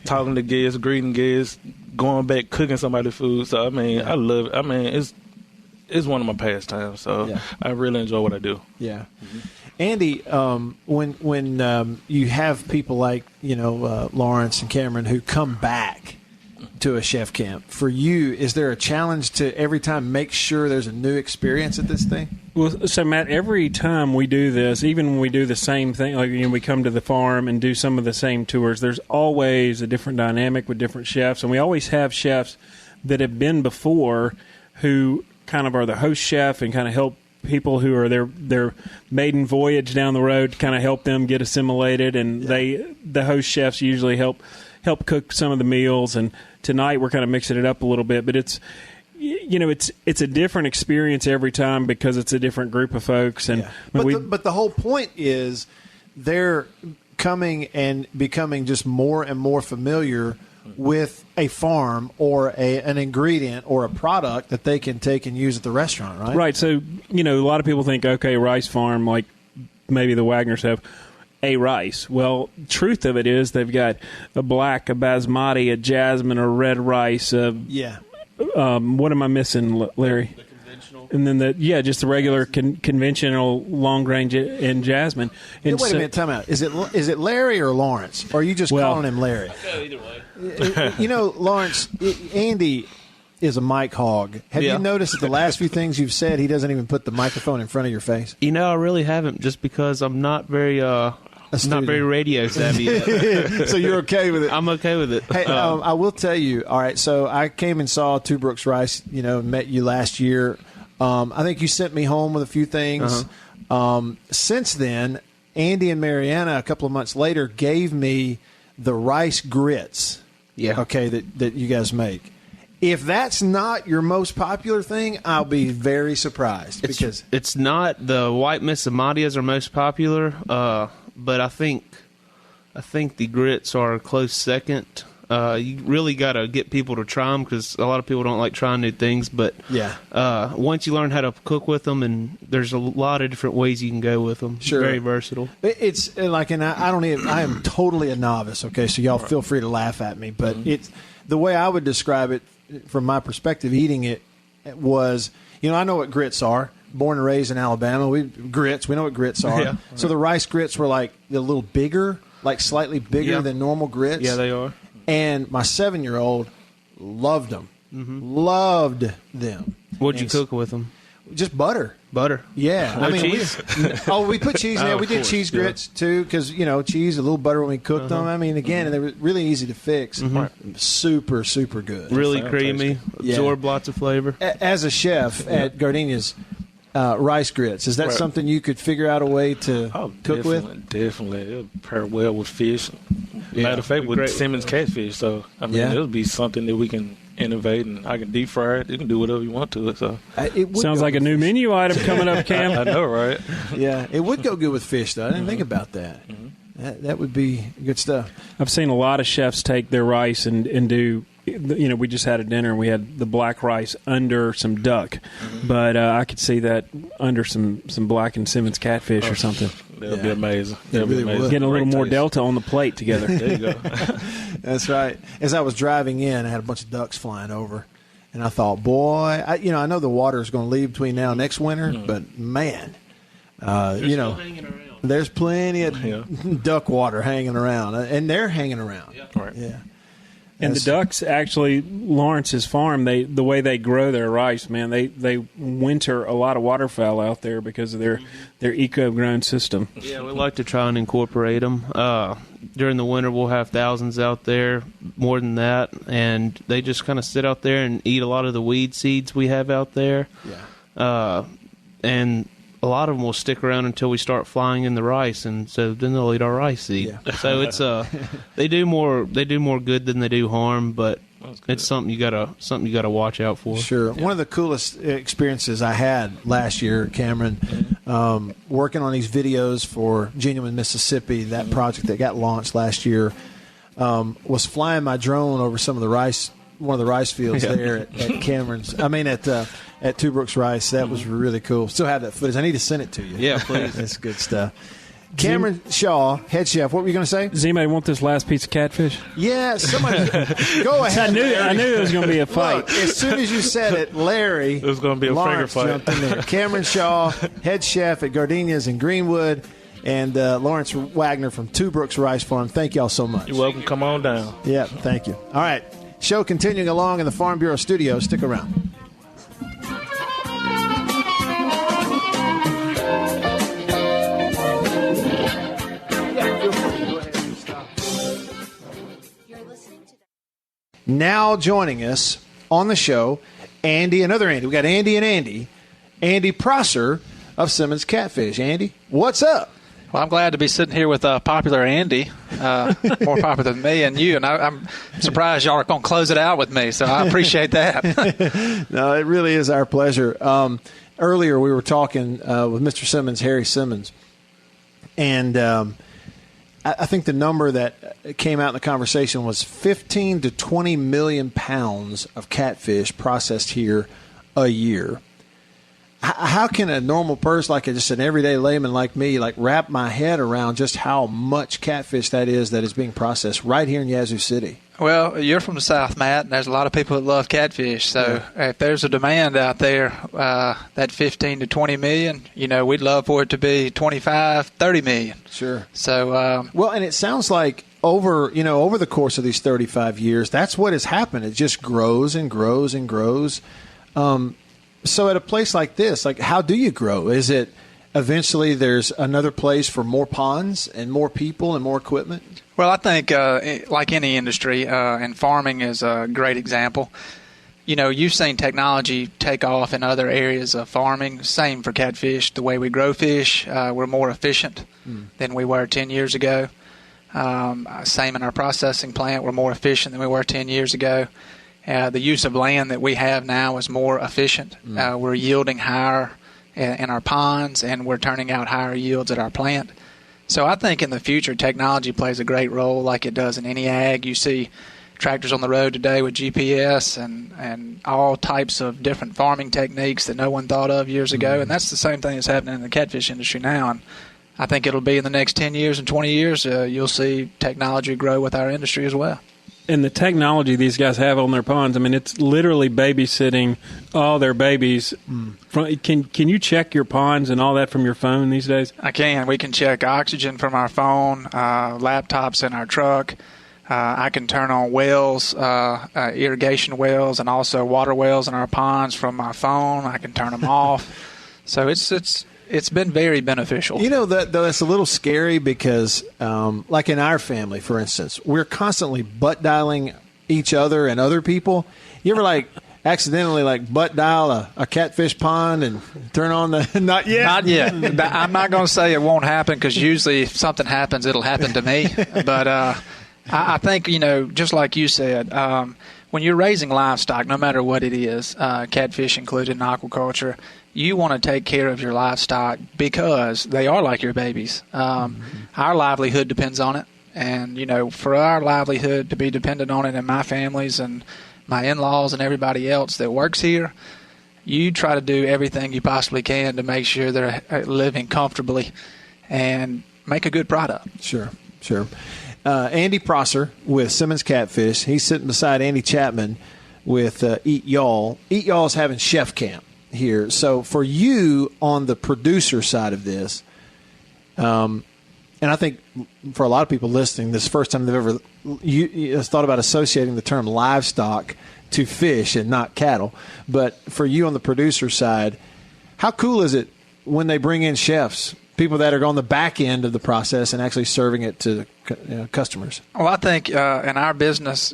H: talking to guests, greeting guests, going back, cooking somebody's food. So I mean, I love it. I mean, it's one of my pastimes. So I really enjoy what I do. Yeah. Mm-hmm. Andy, when you have people like Lawrence and Cameron who come back to a chef camp, for you, is there a challenge to every time make sure there's a new experience at this thing?
B: Well, so Matt, every time we do this, even when we do the same thing, like we come to the farm and do some of the same tours, there's always a different dynamic with different chefs, and we always have chefs that have been before who kind of are the host chef and kind of help people who are their maiden voyage down the road, kind of help them get assimilated, and the host chefs usually help cook some of the meals. And tonight we're kind of mixing it up a little bit, but it's a different experience every time because it's a different group of folks. And
C: but the whole point is they're coming and becoming just more and more familiar with a farm or an ingredient or a product that they can take and use at the restaurant, right?
B: Right. So, a lot of people think, okay, rice farm, like maybe the Wagners have a rice. Well, truth of it is they've got a black, a basmati, a jasmine, a red rice. What am I missing, Larry? The conventional. And then just the regular conventional long range and jasmine. And
C: wait a minute, time out. Is it Larry or Lawrence? Or are you just calling him Larry?
I: Either way.
C: Lawrence, Andy is a mic hog. Have you noticed that the last few things you've said, he doesn't even put the microphone in front of your face?
I: I really haven't, just because I'm not very radio savvy yet.
C: So you're okay with it?
I: I'm okay with it.
C: Hey, I will tell you. All right, so I came and saw Two Brooks Rice. Met you last year. I think you sent me home with a few things. Since then, Andy and Mariana, a couple of months later, gave me the rice grits. Yeah. Okay, that you guys make. If that's not your most popular thing, I'll be very surprised because
I: it's not. The white missamadias are most popular, but I think the grits are a close second. You really got to get people to try them because a lot of people don't like trying new things. But once you learn how to cook with them, and there's a lot of different ways you can go with them.
C: Sure.
I: Very versatile.
C: It's like, and I am totally a novice, okay, so y'all feel free to laugh at me. But it's the way I would describe it from my perspective, eating it was, I know what grits are. Born and raised in Alabama, we know what grits are.
I: Yeah.
C: So the rice grits were like a little bigger, like slightly bigger than normal grits.
I: Yeah, they are.
C: And my 7-year-old loved them. Loved them.
I: What'd you cook with them?
C: Just butter.
I: Butter.
C: Yeah.
I: No cheese?
C: We put cheese in there. We did cheese grits, too, because, cheese, a little butter when we cooked them. I mean, again, they were really easy to fix. Super, super good.
I: Really creamy. Absorb lots of flavor.
C: As a chef at Giardina's rice grits, is that something you could figure out a way to cook with?
H: Definitely. It'll pair well with fish. Matter of fact, with Simmons Catfish. So, it'll be something that we can innovate, and I can deep fry it. You can do whatever you want to it. So
C: it
B: sounds like a new menu item coming up, Cam.
H: I know, right?
C: Yeah, it would go good with fish, though. I didn't think about that. That would be good stuff.
B: I've seen a lot of chefs take their rice and do. We just had a dinner and we had the black rice under some duck, but I could see that under some blackened Simmons Catfish or something.
H: That'll be amazing.
B: Getting a little more delta on the plate together.
H: There you go.
C: That's right. As I was driving in, I had a bunch of ducks flying over, and I thought, boy, I know the water is going to leave between now and next winter, but man, there's plenty of duck water hanging around, and they're hanging around.
H: Right.
C: Yeah.
B: And the ducks, actually, Lawrence's farm, the way they grow their rice, man, they winter a lot of waterfowl out there because of their eco-grown system.
I: Yeah, we like to try and incorporate them. During the winter, we'll have thousands out there, more than that, and they just kind of sit out there and eat a lot of the weed seeds we have out there.
C: Yeah.
I: And a lot of them will stick around until we start flying in the rice, and so then they'll eat our rice seed. Yeah. So it's they do more good than they do harm, but it's something you gotta watch out for.
C: Sure. Yeah. One of the coolest experiences I had last year, Cameron, working on these videos for Genuine Mississippi, that project that got launched last year, was flying my drone over one of the rice fields there at Cameron's. At Two Brooks Rice. That was really cool. Still have that footage. I need to send it to you.
I: Yeah, please.
C: That's good stuff. Cameron Shaw, head chef. What were you going to say?
B: Does anybody want this last piece of catfish?
C: Yeah, somebody. Go ahead.
B: I knew it was going to be a fight.
C: Look, as soon as you said it, Larry,
H: it was going to be a finger fight.
C: Jumped in there. Cameron Shaw, head chef at Giardina's in Greenwood, and Lawrence Wagner from Two Brooks Rice Farm. Thank y'all so much.
H: You're welcome. Come on down.
C: Yeah, thank you. All right, show continuing along in the Farm Bureau studio. Stick around. Now joining us on the show, another Andy. We got Andy and Andy Prosser of Simmons Catfish. Andy, what's up?
J: Well, I'm glad to be sitting here with popular Andy, more popular than me and you, and I'm surprised y'all are going to close it out with me, so I appreciate that.
C: No, it really is our pleasure. Earlier we were talking with Mr. Simmons, Harry Simmons, and I think the number that came out in the conversation was 15 to 20 million pounds of catfish processed here a year. How can a normal person, like just an everyday layman like me, wrap my head around just how much catfish that is being processed right here in Yazoo City?
J: Well, you're from the South, Matt, and there's a lot of people that love catfish. So if there's a demand out there, that 15 to 20 million, we'd love for it to be 25, 30 million.
C: Sure.
J: So
C: well, and it sounds like over the course of these 35 years, that's what has happened. It just grows and grows and grows. So at a place like this, how do you grow? Is it eventually there's another place for more ponds and more people and more equipment?
J: Well, I think like any industry, and farming is a great example. You've seen technology take off in other areas of farming. Same for catfish. The way we grow fish, we're more efficient than we were 10 years ago. Same in our processing plant. We're more efficient than we were 10 years ago. The use of land that we have now is more efficient. We're yielding higher in our ponds, and we're turning out higher yields at our plant. So I think in the future, technology plays a great role like it does in any ag. You see tractors on the road today with GPS and all types of different farming techniques that no one thought of years ago. And that's the same thing that's happening in the catfish industry now. And I think it'll be in the next 10 years and 20 years, you'll see technology grow with our industry as well.
B: And the technology these guys have on their ponds, I mean, it's literally babysitting all their babies. Can you check your ponds and all that from your phone these days?
J: I can. We can check oxygen from our phone, laptops in our truck. I can turn on wells, irrigation wells, and also water wells in our ponds from my phone. I can turn them off. So it's been very beneficial.
C: You know, that's a little scary because, like in our family, for instance, we're constantly butt dialing each other and other people. You ever accidentally butt dial a catfish pond and turn on the not yet?
J: Not yet. I'm not going to say it won't happen because usually if something happens, it'll happen to me. But I think, just like you said, when you're raising livestock, no matter what it is, catfish included in aquaculture, you want to take care of your livestock because they are like your babies. Our livelihood depends on it. And, for our livelihood to be dependent on it and my family's and my in-laws and everybody else that works here, you try to do everything you possibly can to make sure they're living comfortably and make a good product.
C: Sure. Andy Prosser with Simmons Catfish. He's sitting beside Andy Chapman with Eatyall. Eatyall's having chef camp here. So for you on the producer side of this, and I think for a lot of people listening, this is the first time they've ever thought about associating the term livestock to fish and not cattle. But for you on the producer side, how cool is it when they bring in chefs, people that are on the back end of the process and actually serving it to customers?
J: Well, I think in our business,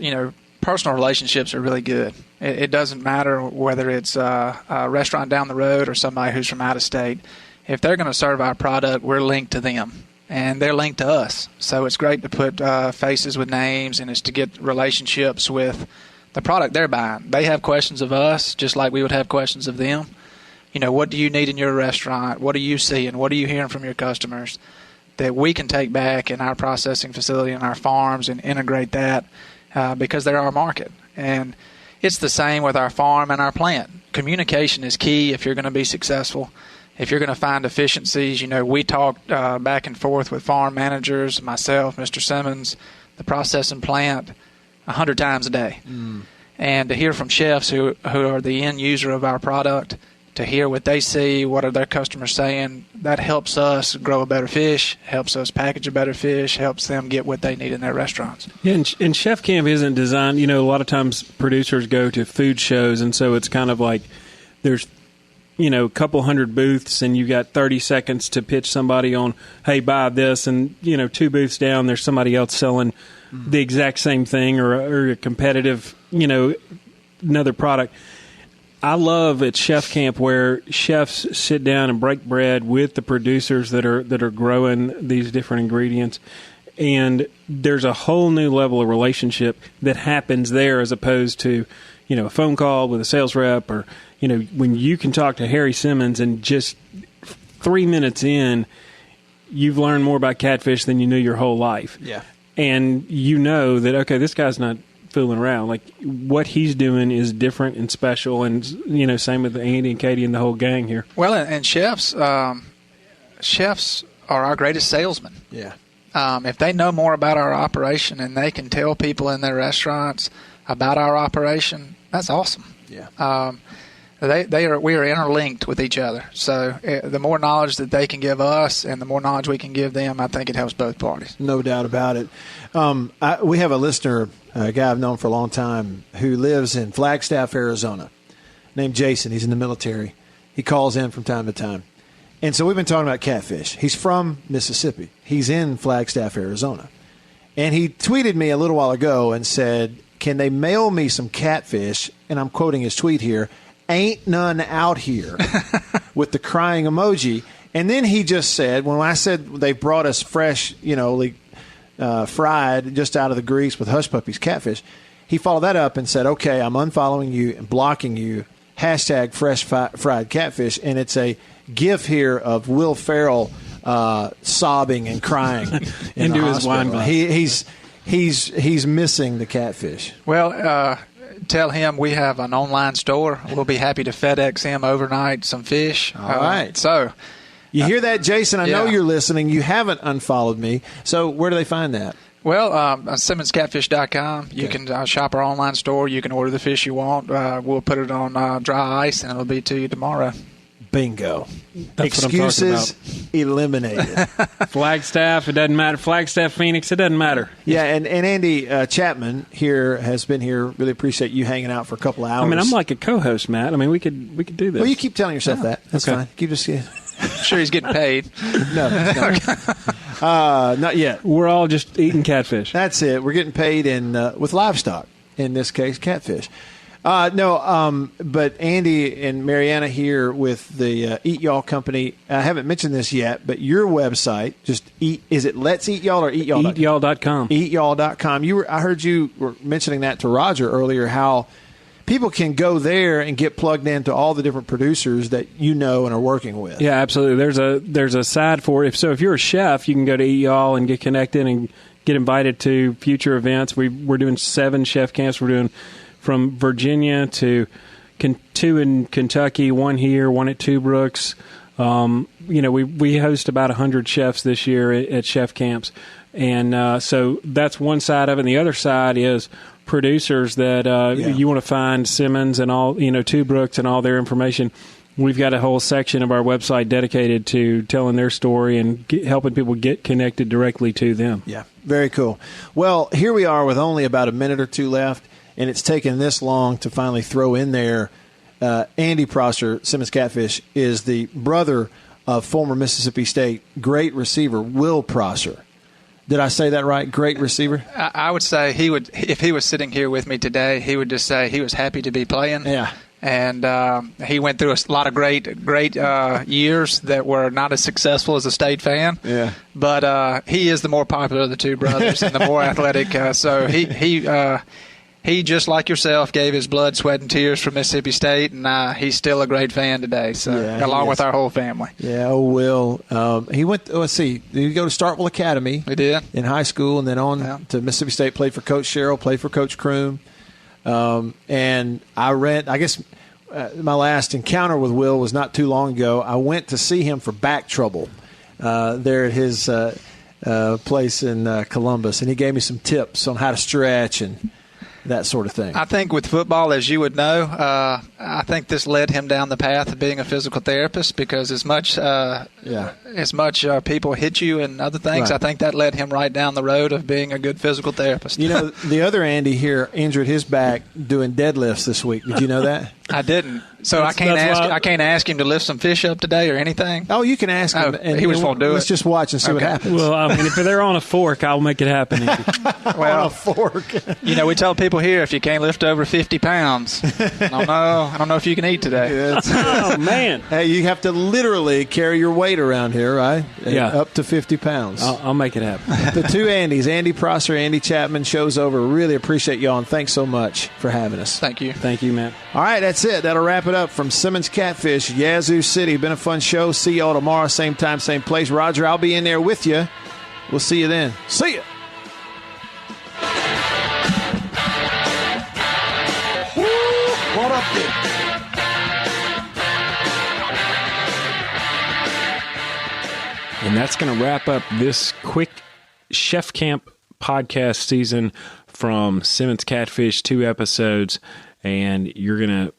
J: personal relationships are really good. It doesn't matter whether it's a restaurant down the road or somebody who's from out of state. If they're going to serve our product, we're linked to them, and they're linked to us. So it's great to put faces with names, and it's to get relationships with the product they're buying. They have questions of us just like we would have questions of them. What do you need in your restaurant? What are you seeing? What are you hearing from your customers that we can take back in our processing facility and our farms and integrate that because they're our market? And it's the same with our farm and our plant. Communication is key if you're going to be successful. If you're going to find efficiencies, we talk back and forth with farm managers, myself, Mr. Simmons, the processing plant, 100 times a day. And to hear from chefs who are the end user of our product, to hear what they see, what are their customers saying, that helps us grow a better fish, helps us package a better fish, helps them get what they need in their restaurants.
B: Yeah, and Chef Camp isn't designed, a lot of times producers go to food shows, and so it's kind of like there's, a couple hundred booths, and you got 30 seconds to pitch somebody on, hey, buy this, and, 2 booths down, there's somebody else selling the exact same thing or a competitive, another product. I love at Chef Camp where chefs sit down and break bread with the producers that are growing these different ingredients, and there's a whole new level of relationship that happens there as opposed to, a phone call with a sales rep or, when you can talk to Harry Simmons and just 3 minutes in, you've learned more about catfish than you knew your whole life.
C: Yeah,
B: and that okay, this guy's not fooling around. Like what he's doing is different and special, and same with Andy and Katie and the whole gang here.
J: Well, and chefs are our greatest salesmen.
C: Yeah.
J: If they know more about our operation and they can tell people in their restaurants about our operation, that's awesome.
C: Yeah.
J: We are interlinked with each other. So the more knowledge that they can give us and the more knowledge we can give them, I think it helps both parties.
C: No doubt about it. We have a listener, a guy I've known for a long time, who lives in Flagstaff, Arizona, named Jason. He's in the military. He calls in from time to time. And so we've been talking about catfish. He's from Mississippi. He's in Flagstaff, Arizona. And he tweeted me a little while ago and said, can they mail me some catfish? And I'm quoting his tweet here. Ain't none out here, with the crying emoji. And then he just said, when I said they brought us fresh, fried just out of the grease with Hush Puppies catfish, he followed that up and said, okay, I'm unfollowing you and blocking you, hashtag fresh fried catfish. And it's a gif here of Will Ferrell sobbing and crying
B: into his wine glass.
C: he's missing the catfish.
J: Well, tell him we have an online store. We'll be happy to FedEx him overnight some fish.
C: All right.
J: So
C: you hear that, Jason? I know
J: yeah.
C: you're listening. You haven't unfollowed me. So where do they find that?
J: Well, SimmonsCatfish.com. You can shop our online store. You can order the fish you want. We'll put it on dry ice, and it'll be to you tomorrow.
C: Bingo.
B: That's
C: Excuses
B: what I'm talking
C: eliminated.
B: Flagstaff, it doesn't matter. Flagstaff, Phoenix, it doesn't matter.
C: Yeah, and Andy Chapman here has been here. Really appreciate you hanging out for a couple of hours.
B: I mean, I'm like a co-host, Matt. I mean, we could do this.
C: Well, you keep telling yourself that. That's
B: okay.
C: fine. Keep just.
J: I'm sure he's getting paid.
C: No, not yet.
B: We're all just eating catfish.
C: That's it. We're getting paid with livestock, in this case, catfish. But Andy and Mariana here with the Eatyall company. I haven't mentioned this yet, but your website, is it Let's Eatyall or Eatyall?
B: Eatyall.com.
C: Eatyall.com. I heard you were mentioning that to Roger earlier, how people can go there and get plugged into all the different producers that you know and are working with.
B: Yeah, absolutely. There's a side for it. If you're a chef, you can go to Eatyall and get connected and get invited to future events. We're doing 7 chef camps. We're doing from Virginia to 2 in Kentucky, 1 here, 1 at Two Brooks. We host about 100 chefs this year at chef camps. And so that's one side of it. And the other side is producers that you want to find Simmons and all, Two Brooks and all their information. We've got a whole section of our website dedicated to telling their story and helping people get connected directly to them.
C: Yeah, very cool. Well, here we are with only about a minute or two left, and it's taken this long to finally throw in there. Andy Prosser, Simmons Catfish, is the brother of former Mississippi State great receiver Will Prosser. Did I say that right? Great receiver?
J: I would say he would, if he was sitting here with me today, he would just say he was happy to be playing.
C: Yeah.
J: And he went through a lot of great years that were not as successful as a State fan.
C: Yeah.
J: But he is the more popular of the two brothers and the more athletic. So he, just like yourself, gave his blood, sweat, and tears for Mississippi State, and he's still a great fan today. So along with our whole family.
C: Yeah, Will. He went. Let's see. Did he go to Starkville Academy?
J: He did
C: in high school, and then on to Mississippi State. Played for Coach Sherrill. Played for Coach Kroom. And I guess my last encounter with Will was not too long ago. I went to see him for back trouble there at his place in Columbus, and he gave me some tips on how to stretch and that sort of thing.
J: I think with football, as you would know, I think this led him down the path of being a physical therapist because as much people hit you and other things, right. I think that led him right down the road of being a good physical therapist.
C: The other Andy here injured his back doing deadlifts this week. Did you know that?
J: I didn't. So I can't ask him to lift some fish up today or anything?
C: Oh, you can ask him.
J: And he was going to do it.
C: Let's just watch and see what happens.
B: Well, I mean, if they're on a fork, I'll make it happen.
C: On a fork.
J: We tell people here if you can't lift over 50 pounds, I don't know if you can eat today.
B: Oh, man.
C: Hey, you have to literally carry your weight around here, right?
B: Yeah.
C: Up to 50 pounds.
B: I'll make it happen.
C: The two Andys, Andy Prosser, Andy Chapman, show's over. Really appreciate y'all, and thanks so much for having us.
J: Thank you.
B: Thank you, Matt.
C: All right, that's it. That'll wrap it up from Simmons Catfish, Yazoo City. Been a fun show. See y'all tomorrow, same time, same place. Roger, I'll be in there with you. We'll see you then. See ya. What up there?
B: And that's going to wrap up this quick Chef Camp podcast season from Simmons Catfish, 2 episodes. And you're going to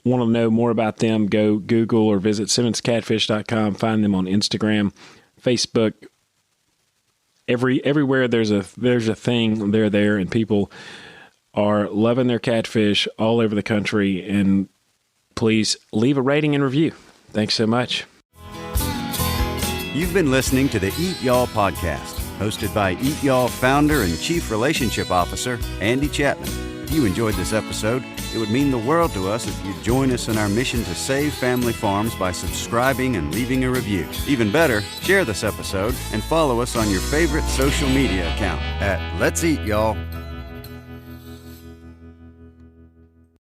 B: want to know more about them, go Google or visit simmonscatfish.com. Find them on Instagram, Facebook. Everywhere there's a thing, they're there, and people are loving their catfish all over the country. And please leave a rating and review. Thanks so much.
A: You've been listening to the Eatyall podcast, hosted by Eatyall founder and chief relationship officer, Andy Chapman. If you enjoyed this episode, it would mean the world to us if you'd join us in our mission to save family farms by subscribing and leaving a review. Even better, share this episode and follow us on your favorite social media account at Let's Eat Y'all.